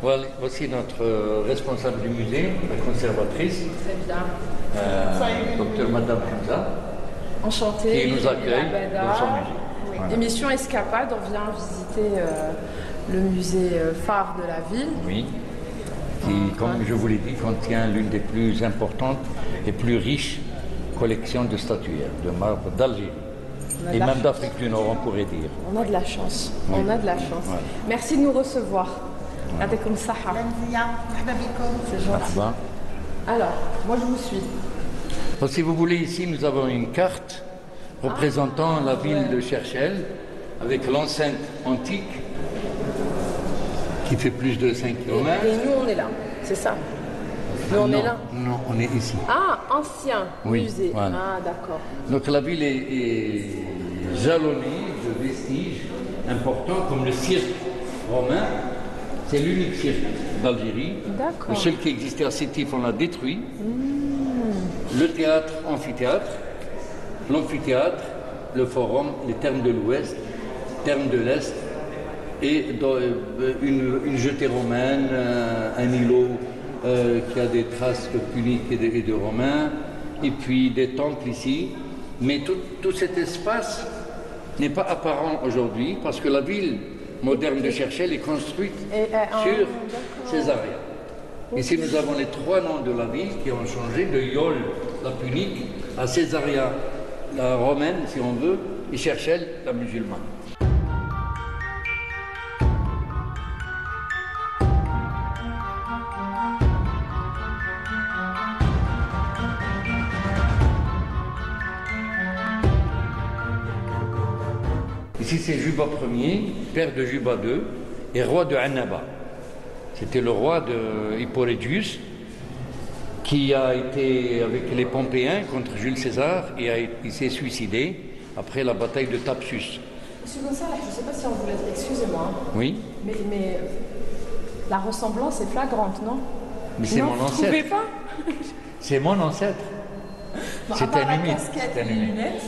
Voilà, voici notre responsable du musée, la conservatrice, docteur Madame Hamza, enchantée, qui nous accueille dans son musée. Oui. Voilà. Émission Escapade, on vient visiter le musée phare de la ville. Oui, qui, comme je vous l'ai dit, contient l'une des plus importantes et plus riches collections de statuaires, de marbre d'Algérie. Et même d'Afrique du Nord, on pourrait dire. On a de la chance. Oui. On a de la chance. Voilà. Merci de nous recevoir. Ya'tikum saha. C'est gentil. Alors, moi je vous suis. Donc, si vous voulez, ici, nous avons une carte représentant la ville de Cherchel, avec l'enceinte antique qui fait plus de 5 km. Et nous, on est là, c'est ça. Nous, on est là. Non, on est ici. Ah, ancien musée. Voilà. Ah, d'accord. Donc la ville est jalonnée de vestiges importants, comme le cirque romain. C'est l'unique cirque d'Algérie. D'accord. Le seul qui existait à Sétif, on l'a détruit. Le théâtre, amphithéâtre, l'amphithéâtre, le forum, les thermes de l'Ouest, thermes de l'Est, et une jetée romaine, un îlot qui a des traces de puniques et de romains, et puis des temples ici. Mais tout cet espace n'est pas apparent aujourd'hui parce que la ville moderne de Cherchel est construite sur Césarea. Ici, nous avons les 3 noms de la ville qui ont changé, de Yol, la punique, à Césarea, la romaine, si on veut, et Cherchel, la musulmane. Ici, c'est Juba Ier, père de Juba II, et roi de Annaba. C'était le roi de Hipporédius, qui a été avec les Pompéens contre Jules César et il s'est suicidé après la bataille de Thapsus. Monsieur Gonçalves, je ne sais pas si on vous laisse, excusez-moi. Oui. Mais la ressemblance est flagrante, non? Mais c'est mon ancêtre. Vous ne trouvez pas? C'est mon ancêtre. C'est un humide. casquette et les lunettes.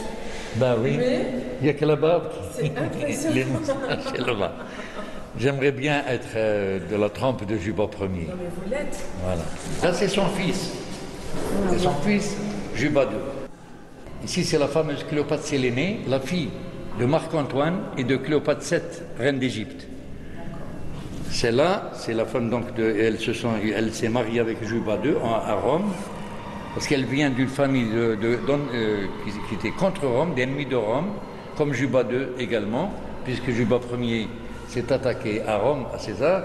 Ben oui. Mais Il n'y a que la barbe. c'est impressionnant. Les moustaches et le bas. J'aimerais bien être de la trempe de Juba Ier. Non mais vous l'êtes. Voilà. Là, c'est son fils. C'est son fils, Juba II. Ici, c'est la fameuse Cléopâtre Sélénée, la fille de Marc-Antoine et de Cléopâtre VII, reine d'Égypte. Celle-là, c'est la femme donc elle s'est mariée avec Juba II à Rome, parce qu'elle vient d'une famille qui était contre Rome, d'ennemis de Rome, comme Juba II également, puisque Juba Ier s'est attaqué à Rome, à César,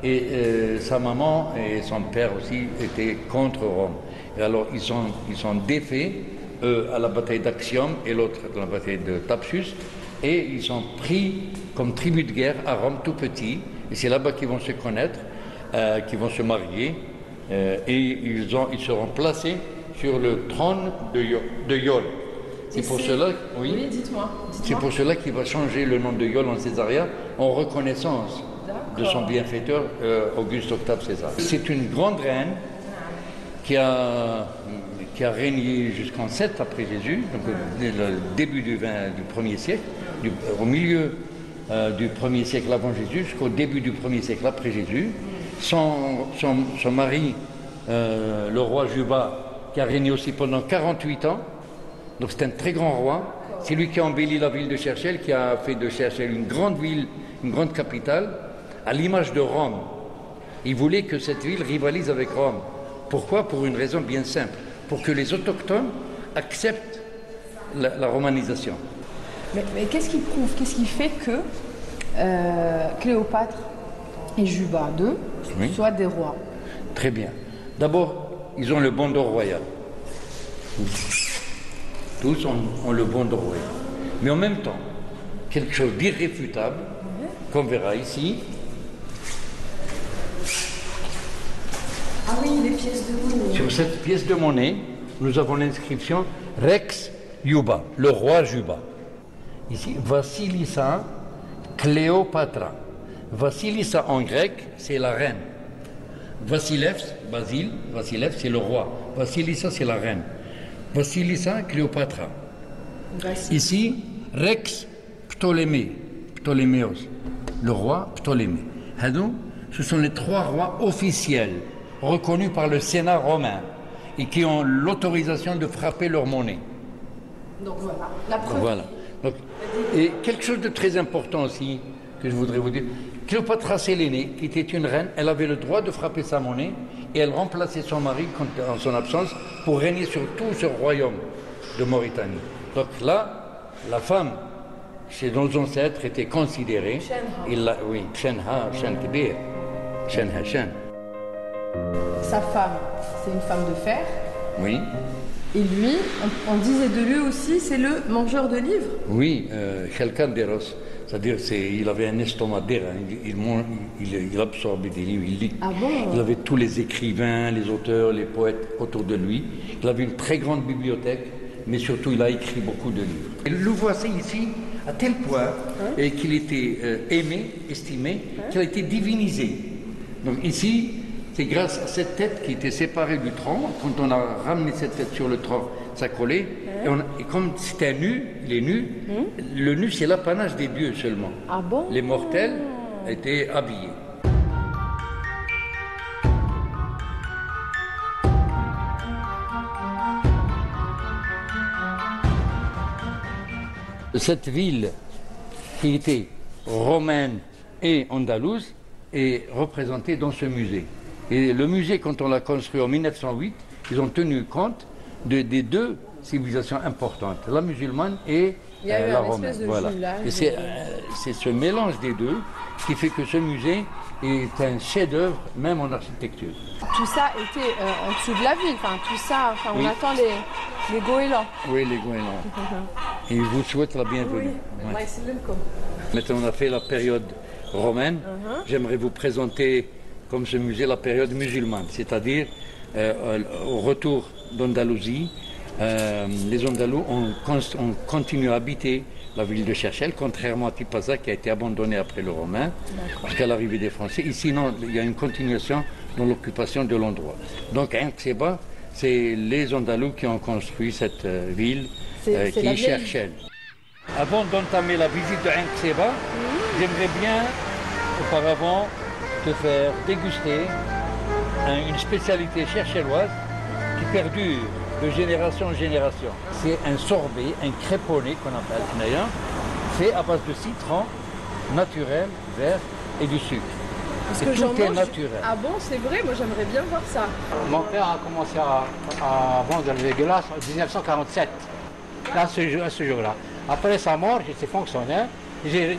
et sa maman et son père aussi étaient contre Rome. Et alors ils sont défaits, eux à la bataille d'Actium et l'autre à la bataille de Thapsus, et ils sont pris comme tribu de guerre à Rome tout petit, et c'est là-bas qu'ils vont se connaître, qu'ils vont se marier, et ils seront placés sur le trône de Yol. C'est pour cela, Oui, dites-moi. c'est pour cela qu'il va changer le nom de Yol en Césaria en reconnaissance de son bienfaiteur Auguste Octave César. C'est une grande reine qui a régné jusqu'en 7 après Jésus, donc le début du 1er siècle, au milieu du 1er siècle avant Jésus jusqu'au début du 1er siècle après Jésus. Son mari, le roi Juba, qui a régné aussi pendant 48 ans, donc c'est un très grand roi. C'est lui qui a embelli la ville de Cherchel, qui a fait de Cherchel une grande ville, une grande capitale, à l'image de Rome. Il voulait que cette ville rivalise avec Rome. Pourquoi? Pour une raison bien simple, pour que les autochtones acceptent la romanisation. Mais qu'est-ce qui prouve, qu'est-ce qui fait que Cléopâtre et Juba II soient des rois? Très bien. D'abord, ils ont le bandeau royal. Tous ont le bandeau royal. Mais en même temps, quelque chose d'irréfutable, qu'on verra ici. Ah oui, les pièces de monnaie. Sur cette pièce de monnaie, nous avons l'inscription Rex Juba, le roi Juba. Ici, Vassilissa Cléopatra. Vassilissa en grec, c'est la reine. Vassilevs, Vassilevs, c'est le roi. Vassilissa, c'est la reine. Vassilissa Cléopatra. Ici, Rex Ptoléméos, le roi Ptolémée. Ce sont les 3 rois officiels reconnus par le Sénat romain et qui ont l'autorisation de frapper leur monnaie. Donc voilà, la preuve. Voilà. Donc, et quelque chose de très important aussi que je voudrais vous dire, Cléopâtre Sélénée, qui était une reine, elle avait le droit de frapper sa monnaie et elle remplaçait son mari en son absence pour régner sur tout ce royaume de Mauritanie. Donc là, la femme, chez nos ancêtres, était considérée. Oui, Shenha, Shen Kibir, Shenha, Shen. Sa femme, c'est une femme de fer. Oui. Et lui, on disait de lui aussi, c'est le mangeur de livres. Oui, Chelkanderos, c'est-à-dire il avait un estomac d'airain, il absorbait des livres, il lit. Ah bon? Il avait tous les écrivains, les auteurs, les poètes autour de lui. Il avait une très grande bibliothèque, mais surtout il a écrit beaucoup de livres. Et le voici ici à tel point qu'il était aimé, estimé, qu'il a été divinisé. Donc ici, c'est grâce à cette tête qui était séparée du tronc. Quand on a ramené cette tête sur le tronc, ça collait. Et comme c'était un nu, il est nu, le nu c'est l'apanage des dieux seulement. Ah bon? Les mortels étaient habillés. Cette ville qui était romaine et andalouse est représentée dans ce musée. Et le musée, quand on l'a construit en 1908, ils ont tenu compte des 2 civilisations importantes, la musulmane et la romaine. Voilà. Et c'est ce mélange des 2 qui fait que ce musée est un chef-d'œuvre, même en architecture. Tout ça était en dessous de la ville, tout ça, on attend les goélands. Oui, les goélands. Et je vous souhaite la bienvenue. Oui. Ouais. Maintenant, on a fait la période romaine. J'aimerais vous présenter, comme ce musée, la période musulmane, c'est-à-dire au retour d'Andalousie, les Andalous ont continué à habiter la ville de Cherchel, contrairement à Tipaza qui a été abandonnée après le Romain, jusqu'à l'arrivée des Français. Ici, non, il y a une continuation dans l'occupation de l'endroit. Donc, Ain Kseba, C'est les Andalous qui ont construit cette ville C'est qui la est vieille- Cherchel. Avant d'entamer la visite de Ain Kseba, j'aimerais bien auparavant te faire déguster une spécialité cherchelloise qui perdure de génération en génération. C'est un sorbet, un créponné qu'on appelle Knaïa, fait à base de citron naturel, vert et du sucre. Parce Et que j'en tout est mange. naturel. Ah bon, c'est vrai, moi j'aimerais bien voir ça. Mon père a commencé à vendre le glace en 1947, là, à ce jour-là. Après sa mort, j'étais fonctionnaire, j'ai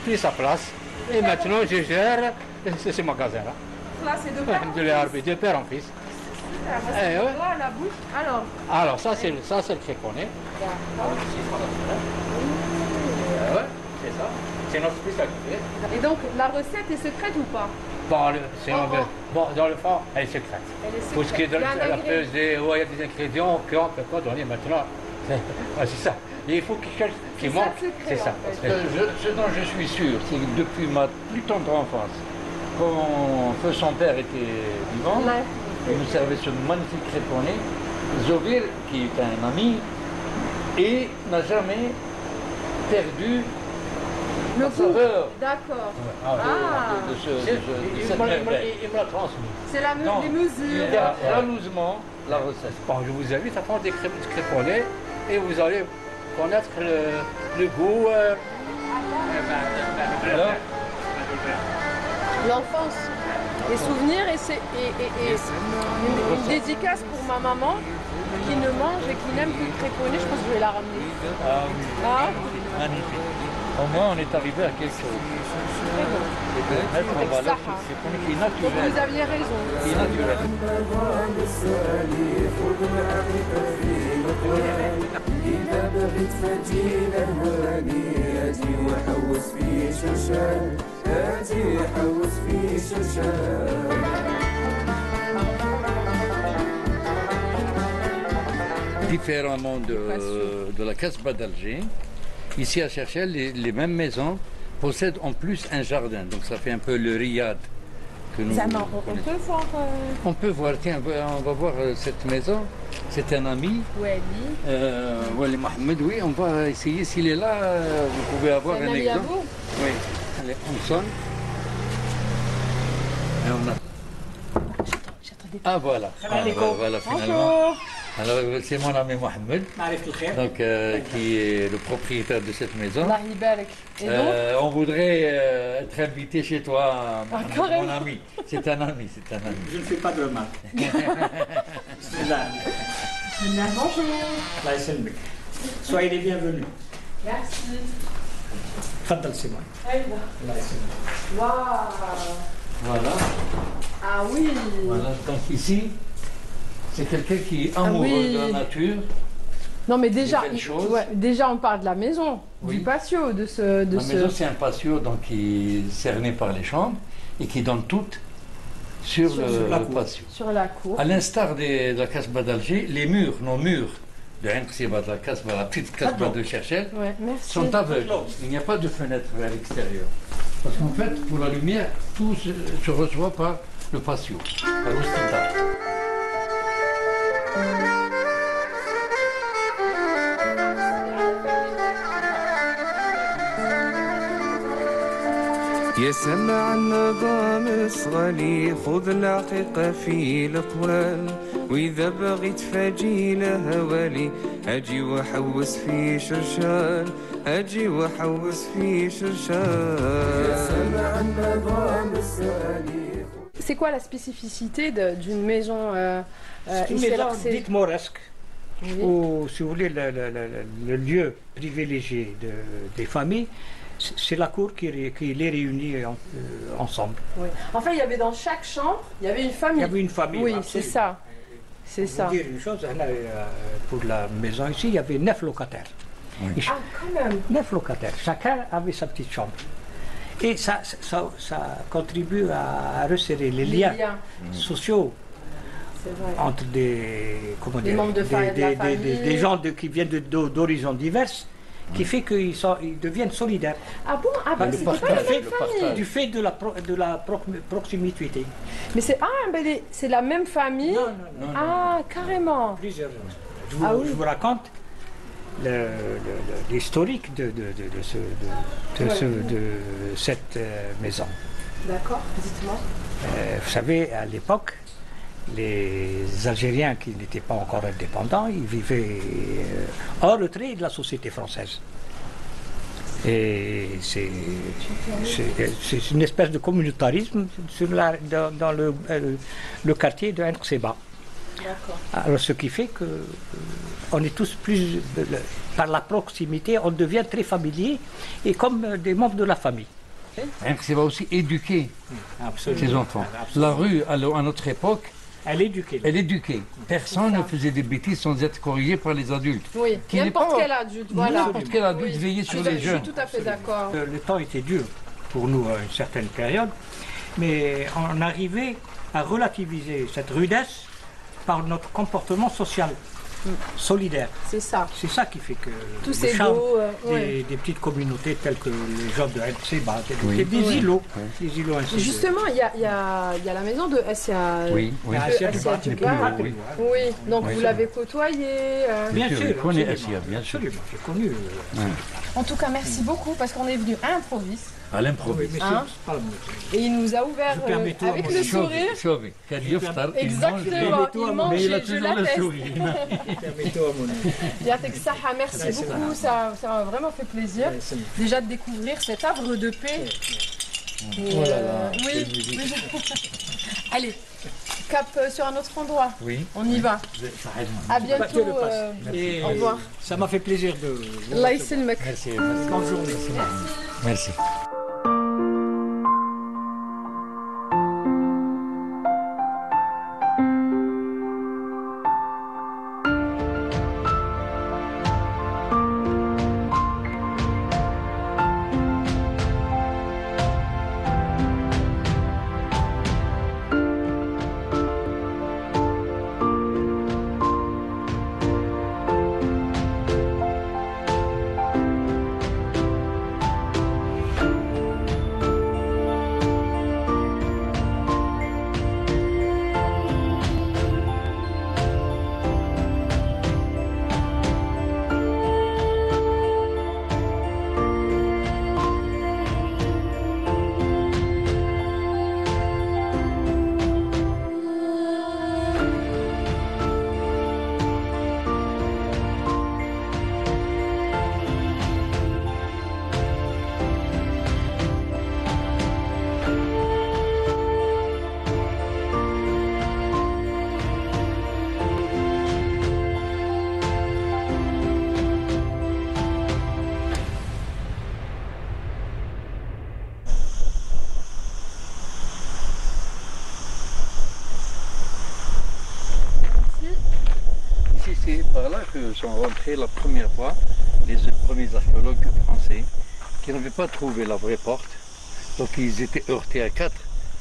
pris sa place et maintenant je gère ce magasin-là. Là, c'est de père en fils. De père en fils. Parce que Eh on ouais. voit la bouche. Alors, Alors ça c'est le créponné. Ouais, c'est ça. C'est notre spécialité. et donc la recette est secrète ou pas? Dans le fond, elle est secrète. Elle est Pour ce qui est de secrète. Il y a un la ingrédient. il y a des ingrédients qu'on ne peut pas donner maintenant. C'est ça. Et il faut qu'ils cherchent, qu'ils C'est ça le manquent. secret, C'est ça. en fait. Ce dont je suis sûr, c'est que depuis ma plus tendre enfance, quand feu son père était vivant, Ouais. il nous servait ce magnifique créponné. Zovir, qui est un ami, et n'a jamais perdu Le la goût. saveur D'accord. de C'est- cette merveille. Il me l'a transmis. C'est Non, les mesures. il garde jalousement la recette. Bon, je vous invite à prendre des créponnés et vous allez connaître le goût. Alors, L'enfance. Les souvenirs et une dédicace pour ma maman qui ne mange et qui n'aime plus le créponné. Je pense que je vais la ramener. ah oui, Ah, magnifique. Au moins, on est arrivé à quelque chose. très bon. Et de mettre en valeur ce créponné qui est Donc naturel. vous aviez raison. Qui est naturel. إذا بغيت فجيلة هاني أجي وحوس في شرشال أجي حوس في شرشال Différemment de la Casbah d'Alger, ici à Cherchel, les mêmes maisons possèdent en plus un jardin. Donc ça fait un peu le riad que nous On connaissons. peut voir On peut voir, tiens, on va voir cette maison. C'est un ami, Wally. Wali Mohamed, oui, on va essayer. S'il est là, vous pouvez avoir C'est un un ami à exemple. vous? Oui, allez, on sonne. Et on a... Ah voilà, voilà finalement. Alors c'est mon ami Mohamed, donc, qui est le propriétaire de cette maison. Allah يبارك. Et donc On voudrait être invité chez toi, Mohamed, carrément. mon ami. C'est un ami, c'est un ami. Je ne fais pas de remarques. Bismillah. bonjour. Allah يسلمك. Soyez les bienvenus. Merci. تفضل سيمون. الله يسلمك. Waouh. Voilà, Ah oui. voilà. Donc ici, c'est quelqu'un qui est amoureux oui. de la nature. Non mais déjà, Des belles choses. ouais, déjà on parle de la maison, Oui. du patio, de ce, La maison, c'est un patio donc, qui est cerné par les chambres et qui donne toute sur la le cour. patio. sur la cour. À l'instar de la Casbah d'Alger, les murs, nos murs de Ain Kseba, de la Casbah, la petite Casbah de Cherchel, Ouais, merci. sont aveugles. Il n'y a pas de fenêtre vers l'extérieur. Parce qu'en fait, pour la lumière, tout se reçoit par le patio, par l'hospital. يا سمع النظام اصغلي خذ العقيقة في الأقوال وإذا بغيت فجيلة هوالي أجي وحوس في شرشال أجي وحوس في شرشال يا سمع النظام اصغلي. C'est quoi la spécificité d'une maison C'est une ici, maison alors, c'est- dite mauresque, Oui. où, si vous voulez, le lieu privilégié des familles, c'est la cour qui les réunit ensemble. Oui. En fait, il y avait dans chaque chambre, il y avait une famille. Il y avait une famille. Oui, absolument. c'est ça. C'est Pour ça. vous dire une chose, pour la maison ici, il y avait 9 locataires. Et Ah, quand même. 9 locataires, chacun avait sa petite chambre. Et ça contribue à resserrer les liens sociaux C'est vrai. entre des, comment Des dire, membres de la famille. des gens qui viennent d'horizons divers qui fait qu'ils deviennent solidaires. Ah bon? Ah ben, c'était pas la même famille. Du fait de la proximité. Mais c'est c'est la même famille? Non. Ah, carrément. Plusieurs. Je vous raconte l'historique de cette maison. D'accord, dites-moi. Vous savez, à l'époque, les Algériens qui n'étaient pas encore indépendants, ils vivaient en retrait de la société française. Et c'est une espèce de communautarisme dans le quartier de Ain Qseba. Alors ce qui fait que on est tous par la proximité, on devient très familier et comme des membres de la famille. Ain Qseba aussi éduquer ses enfants. La rue, à notre époque, elle éduquait. Personne ne faisait des bêtises sans être corrigé par les adultes. Oui, n'importe quel adulte, voilà. N'importe quel adulte veillait sur les jeunes. Je suis tout à fait d'accord. Le temps était dur pour nous à une certaine période, mais on arrivait à relativiser cette rudesse par notre comportement social, solidaire. C'est ça. C'est ça qui fait que tous le ces charme des petites communautés telles que les gens de Ain Qseba, des îlots. Des îlots ainsi. Justement, il y a la maison de Assia. Oui. Assia Duba. Oui, donc vous l'avez côtoyé. Bien sûr, je connais Assia, bien sûr. J'ai connu. En tout cas, merci beaucoup parce qu'on est venu à improviste. À l'improviste. Et il nous a ouvert avec le sourire. Exactement, il mange de la tête. Merci beaucoup, ça m'a vraiment fait plaisir déjà de découvrir cet havre de paix. Oui. Allez, cap sur un autre endroit. Oui. On y va. À bientôt. Au revoir. Ça m'a fait plaisir de vous recevoir. Merci. Bonne journée. Merci. C'est par là que sont rentrés la première fois les premiers archéologues français qui n'avaient pas trouvé la vraie porte. Donc ils étaient heurtés à 4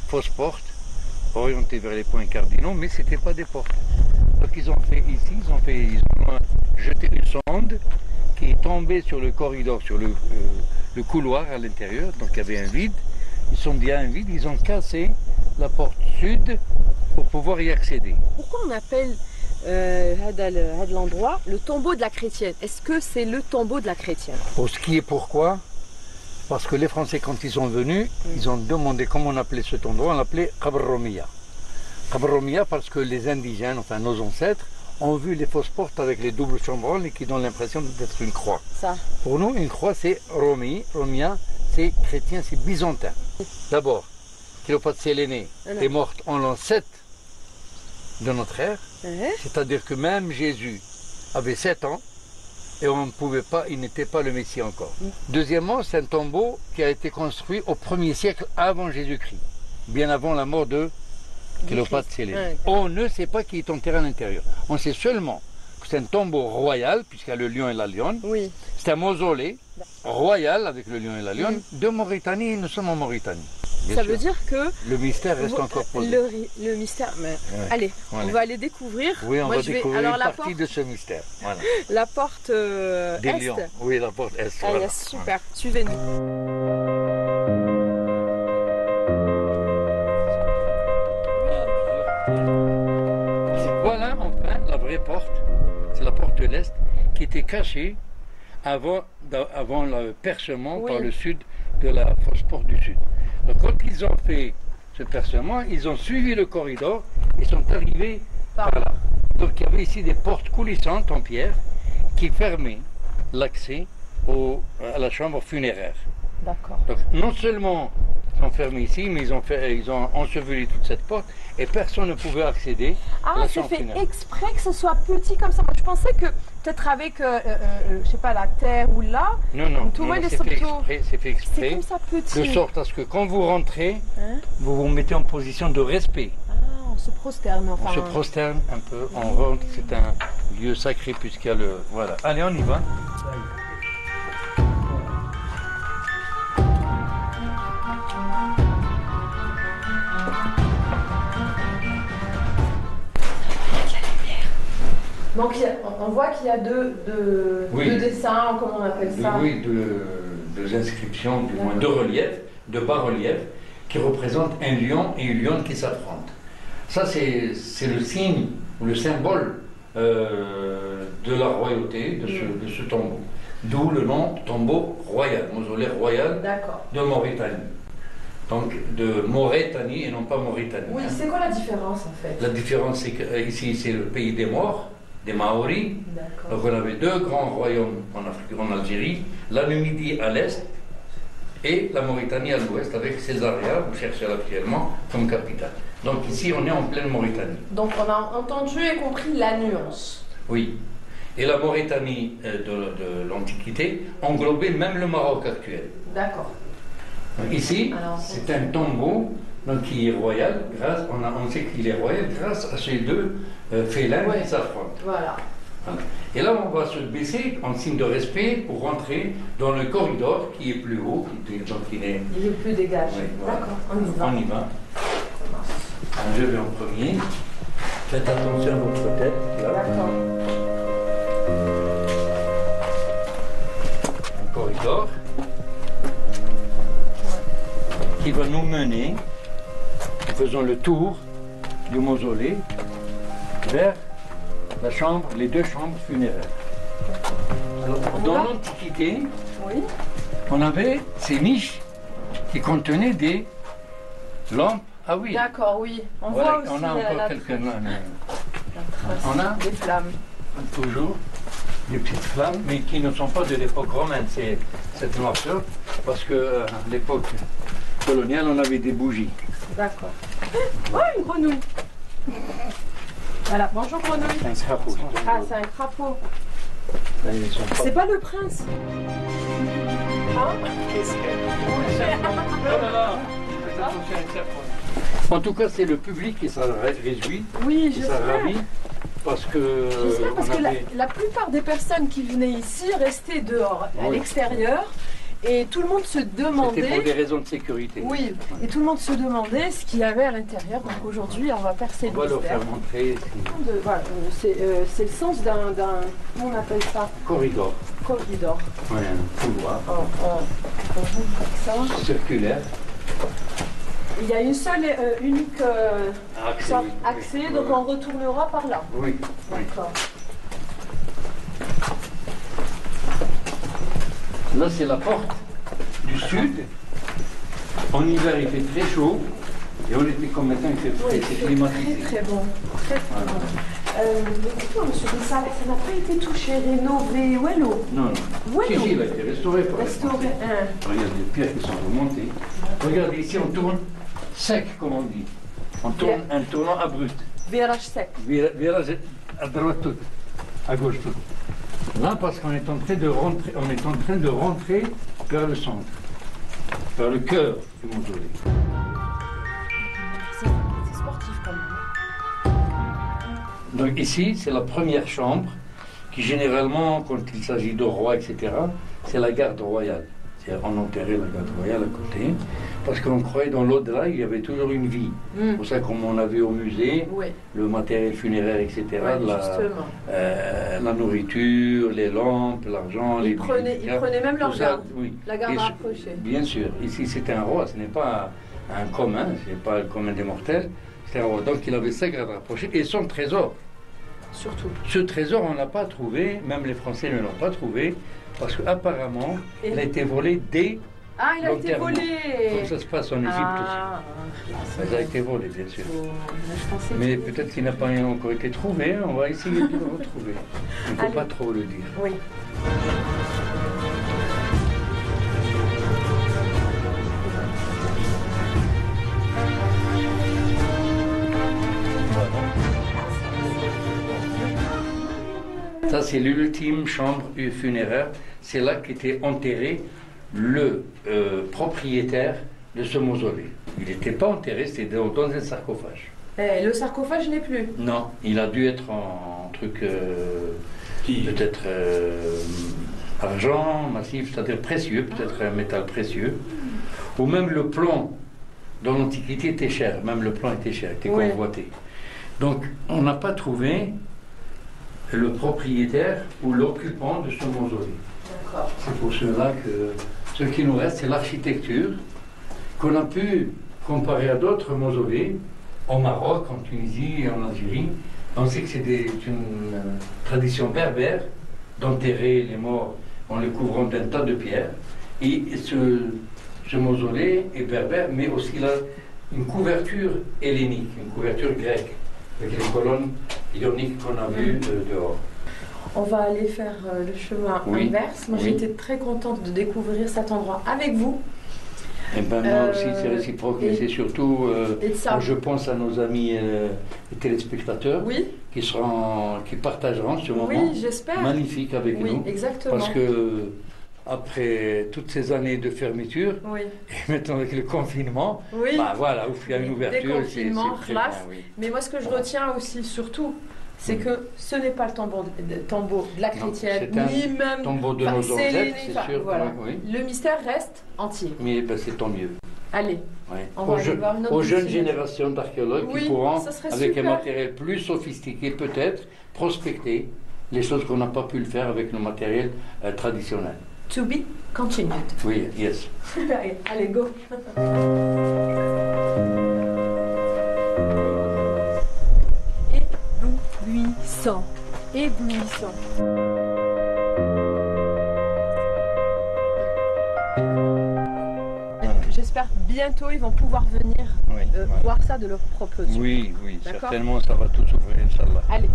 fausses portes orientées vers les points cardinaux, mais ce n'étaient pas des portes. Donc ils ont fait ici, ils ont jeté une sonde qui est tombée sur le corridor, sur le couloir à l'intérieur, donc il y avait un vide. Ils sont dit à un vide, ils ont cassé la porte sud pour pouvoir y accéder. Pourquoi on appelle l'endroit le tombeau de la chrétienne? Est-ce que c'est le tombeau de la chrétienne? Pour ce qui est pourquoi? Parce que les Français, quand ils sont venus, ils ont demandé comment on appelait cet endroit. On l'appelait Qabr Romiya. Qabr Romiya parce que les indigènes, enfin nos ancêtres, ont vu les fausses portes avec les doubles chambranles et qui donnent l'impression d'être une croix. Ça. Pour nous, une croix, c'est Romiya, c'est chrétien, c'est byzantin. D'abord, Cléopâtre Sélénée est morte en l'an 7 de notre ère. C'est-à-dire que même Jésus avait 7 ans et on ne pouvait pas, il n'était pas le Messie encore. Deuxièmement, c'est un tombeau qui a été construit au 1er siècle avant Jésus-Christ, bien avant la mort de Cléopâtre Sélénée. On ne sait pas qui est enterré à l'intérieur. On sait seulement que c'est un tombeau royal, puisqu'il y a le lion et la lionne. Oui. C'est un mausolée royal avec le lion et la lionne de Mauritanie, et nous sommes en Mauritanie. Bien Ça sûr. veut dire que Le mystère reste vous- encore posé. le mystère. Mais allez, on Allez. va aller découvrir. Oui, on Moi, va je vais- découvrir alors, une la partie porte, de ce mystère. Voilà. la porte Des est. lions. Oui, la porte est. Allez, Voilà. super. Suivez-nous. Voilà enfin la vraie porte. C'est la porte de l'Est qui était cachée avant le percement Oui. par le sud de la fausse porte du sud. Donc quand ils ont fait ce percement, ils ont suivi le corridor et sont arrivés par là. Donc il y avait ici des portes coulissantes en pierre qui fermaient l'accès à la chambre funéraire. D'accord. Donc non seulement ils ont fermé ici, mais ils ont enseveli toute cette porte et personne ne pouvait accéder à Ah, la c'est chambre fait funéraire. exprès que ce soit petit comme ça. Moi, je pensais que peut-être avec, je sais pas, la terre ou là, Non, non, tout le non, monde est c'est fait surtout- exprès, c'est fait c'est exprès, comme ça petit. de sorte à ce que quand vous rentrez, Hein vous vous mettez en position de respect. Ah, on se prosterne On enfin. se prosterne un peu, on rentre, c'est un lieu sacré puisqu'il y a le... Voilà, allez, on y va. Donc on voit qu'il y a deux Oui. dessins, comment on appelle ça? Oui, deux inscriptions, du moins deux reliefs, deux bas-reliefs, qui représentent un lion et une lionne qui s'affrontent. Ça, c'est le signe, ou le symbole de la royauté de ce tombeau. D'où le nom tombeau royal, mausolée royal D'accord. de Mauritanie. Donc de Mauritanie et non pas Mauritanie. Oui, c'est quoi la différence en fait? La différence, c'est qu'ici, c'est le pays des morts, des Maoris. D'accord. Donc on avait deux grands royaumes en Afrique, en Algérie, la Numidie à l'est et la Mauritanie à l'ouest, avec Césaria, vous cherchez actuellement, comme capitale. Donc ici, on est en pleine Mauritanie. Donc on a entendu et compris la nuance. Oui. Et la Mauritanie de l'Antiquité englobait même le Maroc actuel. D'accord. Donc ici, Alors, c'est un tombeau donc, qui est royal, on sait qu'il est royal grâce à ces deux félins Ouais. qui s'affrontent. Voilà. Voilà. Et là, on va se baisser en signe de respect pour rentrer dans le corridor qui est plus haut, donc il est... Il est plus dégagé. Oui, voilà. D'accord, on y va. On y va. Je vais en premier. Faites attention à votre tête. Là. D'accord. Un corridor qui va nous mener, en faisant le tour du mausolée, vers la chambre, les deux chambres funéraires. Alors, dans l'Antiquité, Oui. on avait ces niches qui contenaient des lampes à huile. D'accord, oui. On Voilà, voit aussi on a encore la quelques trace on a des flammes. toujours des petites flammes, mais qui ne sont pas de l'époque romaine. C'est cette noirceur, parce que à l'époque coloniale, on avait des bougies. D'accord. Oh, une grenouille. Voilà, bonjour grenouille. Un crapaud. Ah, c'est un crapaud. Là, ils sont pas- C'est pas le prince. Hein? Oh là là, faites attention à un serpent. En tout cas, c'est le public qui s'en réjouit, Oui, qui je s'en sais. ravit, parce que J'espère parce on que avait- la plupart des personnes qui venaient ici restaient dehors, à Oui. l'extérieur, et tout le monde se c'était pour des demandait. raisons de sécurité. Oui, et tout le monde se demandait ce qu'il y avait à l'intérieur. Donc aujourd'hui, on va percer On va le leur mystère. faire montrer Voilà, c'est le sens d'un, comment on appelle ça, ce corridor. corridor. Ouais, un couloir On ouvre ça. circulaire. Il y a une seule, unique Accès. accès, Oui. donc on retournera par là. Oui, oui. D'accord. Là, c'est la porte du sud. En hiver, il fait très chaud. Et on était comme maintenant, il fait frais, Oui, c'est très climatisé. très bon. Très très Voilà. bon. Dites-moi, monsieur ça n'a pas été touché, rénové, Wello. Non, non. Ouais, Si, non. si, il a été restauré par les Restauré. Français. Regarde les pierres qui sont remontées. Regarde ici, on tourne sec, comme on dit. On tourne un tournant abrupt. Virage sec. Virage à droite tout, à gauche tout. Là, parce qu'on est en train de rentrer, vers le centre, vers le cœur du mausolée. C'est sportif quand même. Donc ici, c'est la première chambre qui généralement, quand il s'agit de roi, etc., c'est la garde royale. C'est-à-dire on enterrait la garde royale à côté, parce qu'on croyait dans l'au-delà, il y avait toujours une vie. C'est pour ça, comme on a vu au musée, le matériel funéraire, etc., la nourriture, les lampes, l'argent, les bijoux. Ils prenaient même leur garde, la garde Et rapprochée. Bien sûr, ici c'était un roi, ce n'est pas un commun, ce n'est pas le commun des mortels, c'était un roi. Donc il avait sa garde rapprochée et son trésor. Surtout. Ce trésor, on ne l'a pas trouvé, même les Français ne l'ont pas trouvé, parce qu'apparemment, il a été volé dès Ah, il a été l'enterrement. volé. Comme ça se passe en Égypte aussi. Il a été volé, bien sûr. Mais peut-être qu'il n'a pas encore été trouvé, on va essayer de le retrouver. Il ne faut pas trop le dire. Oui. Ça, c'est l'ultime chambre funéraire. C'est là qu'était enterré le propriétaire de ce mausolée. Il n'était pas enterré, c'était dans un sarcophage. Le sarcophage n'est plus. Non, il a dû être en truc peut-être argent, massif, c'est-à-dire précieux, peut-être un métal précieux. Ou même le plomb, dans l'Antiquité, était cher. Même le plomb était cher, était convoité. Donc, on n'a pas trouvé le propriétaire ou l'occupant de ce mausolée. C'est pour cela que ce qui nous reste, c'est l'architecture qu'on a pu comparer à d'autres mausolées au Maroc, en Tunisie et en Algérie. On sait que c'est une tradition berbère d'enterrer les morts en les couvrant d'un tas de pierres. Et ce mausolée est berbère, mais aussi là, une couverture hellénique, une couverture grecque, avec les colonnes ioniques qu'on a vues dehors. On va aller faire le chemin inverse. Moi, j'étais très contente de découvrir cet endroit avec vous. Et ben moi aussi, c'est réciproque, mais c'est surtout, je pense à nos amis téléspectateurs qui partageront ce moment magnifique avec nous. Exactement. Parce que après toutes ces années de fermeture, et maintenant avec le confinement, bah voilà, il y a une ouverture. Déconfinement, classe. Mais moi, ce que je retiens aussi, surtout, c'est que ce n'est pas le tombeau de la chrétienne, ni même tombeau de nos ancêtres, c'est sûr. Voilà. Le mystère reste entier. Mais ben, c'est tant mieux. Allez, on va aller voir notre aux jeunes générations d'archéologues qui pourront, avec super. un matériel plus sophistiqué, peut-être, prospecter les choses qu'on n'a pas pu le faire avec nos matériels traditionnels. To be continued. Oui, yes. Allez, go. Éblouissant. J'espère bientôt ils vont pouvoir venir voir ça de leurs propres yeux. Oui, certainement ça va tout s'ouvrir, Inch'Allah. Allez.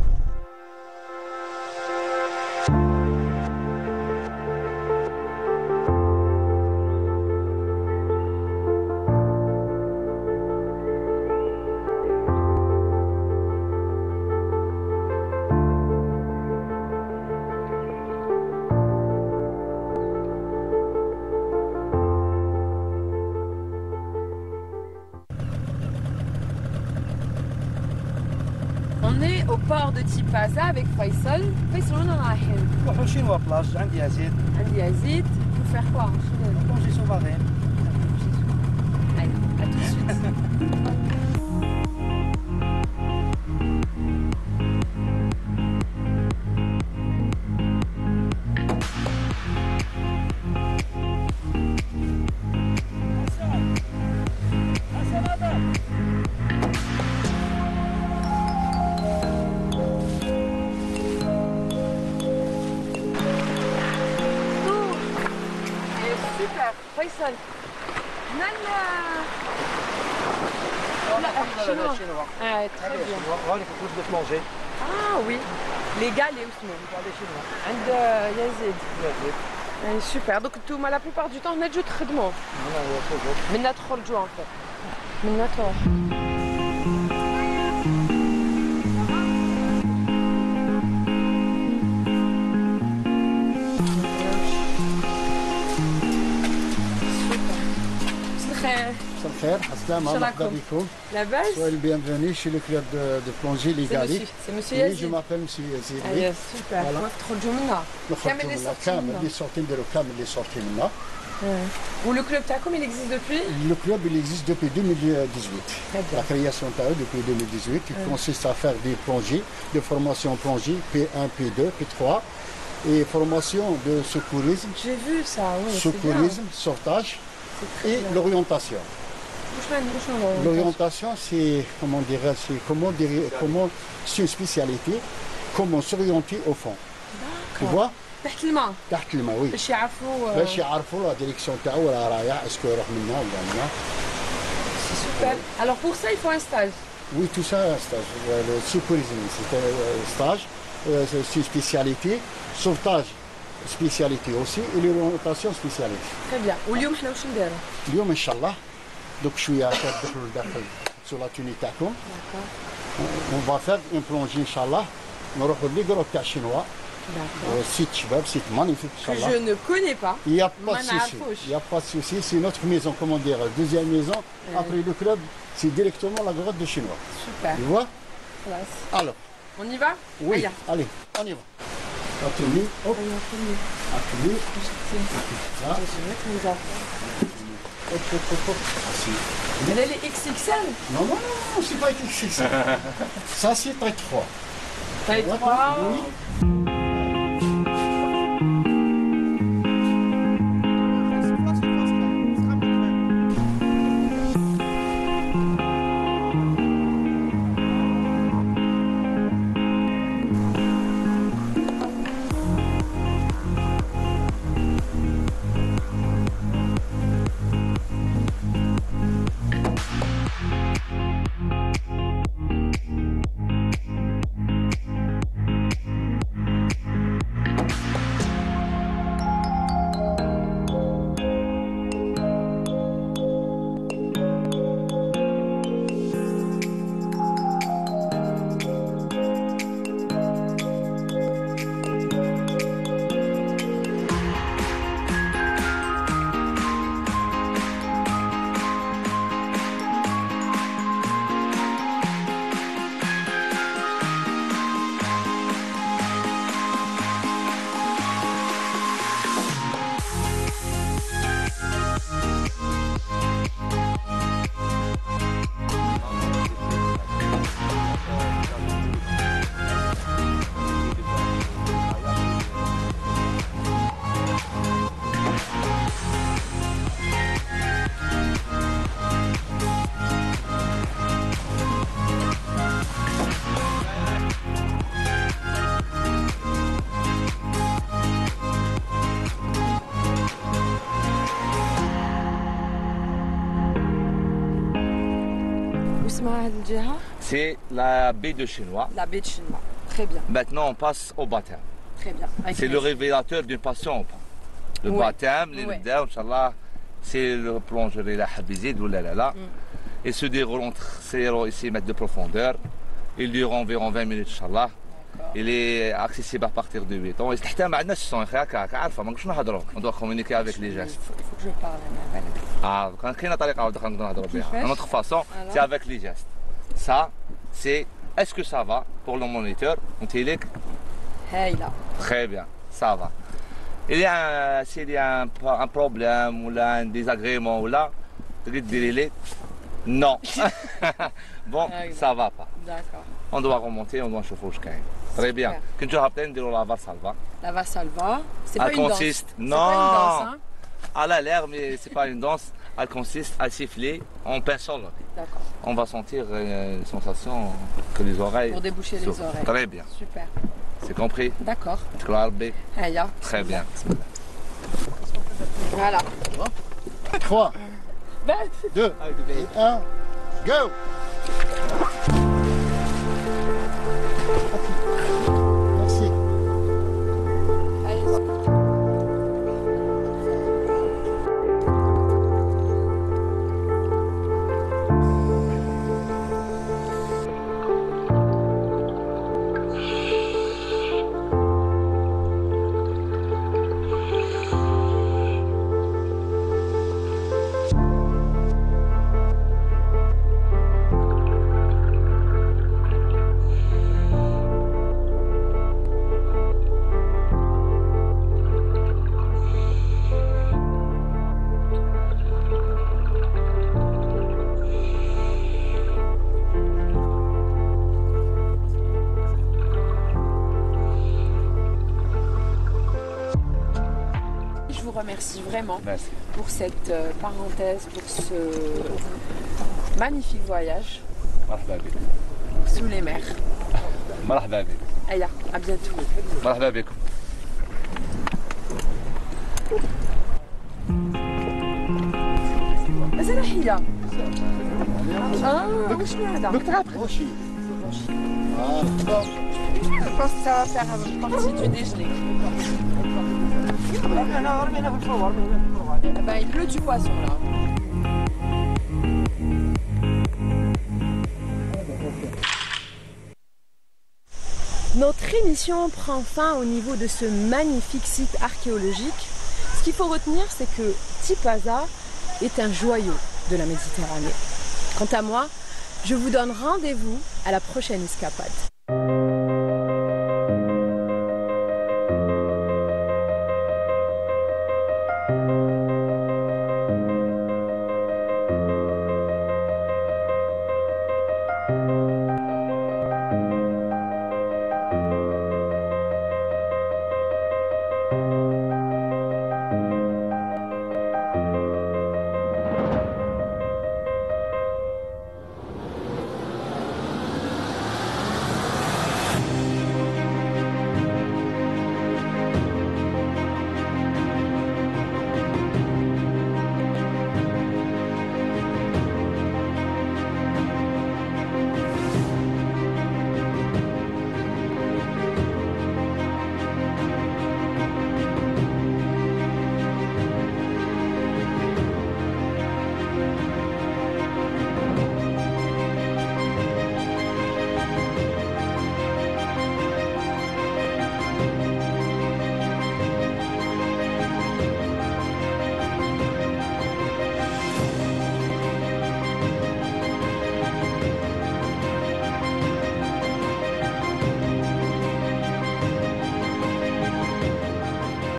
On est au port de Tipaza avec Faisal. Faisal, on a نروحوا شنوا بلاج عندي يزيد. عندي يزيد. Pour faire quoi? Manger sous-marin. Allez, à tout de suite. Faisal, très bien. Ah oui, les galets aussi. عند يزيد. Super. Donc la plupart du temps, on a déjà traitement. Mais on a trop le joie en fait. Mais on a trop. الخير السلامة مرحبا بكم. لاباس؟ Soyez le bienvenu chez le club de plongée Ligali. C'est monsieur Yazid. Oui, je m'appelle monsieur Yazid. Ah, super. تخرجوا منها. كامل اللي صارتين كامل اللي صارتين نديروا كامل اللي صارتين منا. Ou le club Tacom, il existe depuis? Le club, il existe depuis 2018. Très bien. La création de depuis 2018, qui consiste à faire des plongées, de formation plongée, P1, P2, P3, et formation de secourisme, J'ai vu ça, oui. secourisme, sauvetage et l'orientation. L'orientation, c'est, comment dirais c'est une spécialité, comment s'orienter au fond. Tu vois? تحت الماء. تحت الماء, oui. باش يعرفوا. باش يعرفوا لا ديريكسيون تاعو راه رايح اسكو يروح منا ولا منا. Super. Alors pour ça, il faut un stage. Oui, tout ça, un stage. Le secourisme, c'est un stage, c'est une spécialité. Sauvetage, spécialité aussi. Et l'orientation, spécialité. Très bien. واليوم حنا واش نديرو؟ اليوم ان شاء الله دوك شويه تدخلوا لداخل سو لا توني تاعكم. On va faire une plongée ان شاء الله. نروحوا للجروب تاع شينوا. Site Chibab, site magnifique. Que je ne connais pas. Il n'y a pas de souci. Il n'y a pas de souci. C'est notre maison, comment dire, deuxième maison. Après le club, c'est directement la grotte de Chinois. Super. Tu vois? Alors. On y va? Oui. Allez, on y va. Attenez. Hop. Attenez. Ça. Elle est XXL? Non, non, non, c'est pas XXL. Ça, c'est taille 3. Taille 3? Oui. C'est la baie de Chinois. La baie de Chinois. Très bien. Maintenant, on passe au baptême. Très bien. C'est le révélateur d'une passion. Le baptême, les Nibda, Inch'Allah, c'est le plongeur et la Habizid ou la la la. Il se déroule entre 0 et 6 mètres de profondeur. Il dure environ 20 minutes, Inch'Allah. Il est accessible à partir de 8 ans. On doit communiquer avec les gestes. Il faut que je parle. Une autre façon, c'est avec les gestes. Ça, c'est est-ce que ça va pour le moniteur? Très bien, ça va. S'il y a un problème ou là, un désagrément ou là, non. Bon, ça va pas. D'accord. On doit remonter, on doit chauffer au chien. Très bien. Quand tu rappelles, on la Valsalva. La Valsalva, c'est pas une danse. Non, pas une danse, hein? Elle a l'air, mais c'est pas une danse. Elle consiste à siffler en pinceau. D'accord. On va sentir une sensation que les oreilles. Pour déboucher les oreilles. Très bien. Super. C'est compris? D'accord. Très bien. Voilà. 3, 2, 1, go! Merci. vraiment Merci. pour cette parenthèse, pour ce magnifique voyage مرحبا بك. sous les mers. مرحبا بك. Aya, à bientôt. مرحبا بكم. مازال حية. وشنو هذا؟ Rocher. Je pense que ça va faire partie du déjeuner. Eh ben, il pleut du poisson là. Notre émission prend fin au niveau de ce magnifique site archéologique. Ce qu'il faut retenir, c'est que Tipaza est un joyau de la Méditerranée. Quant à moi, je vous donne rendez-vous à la prochaine escapade.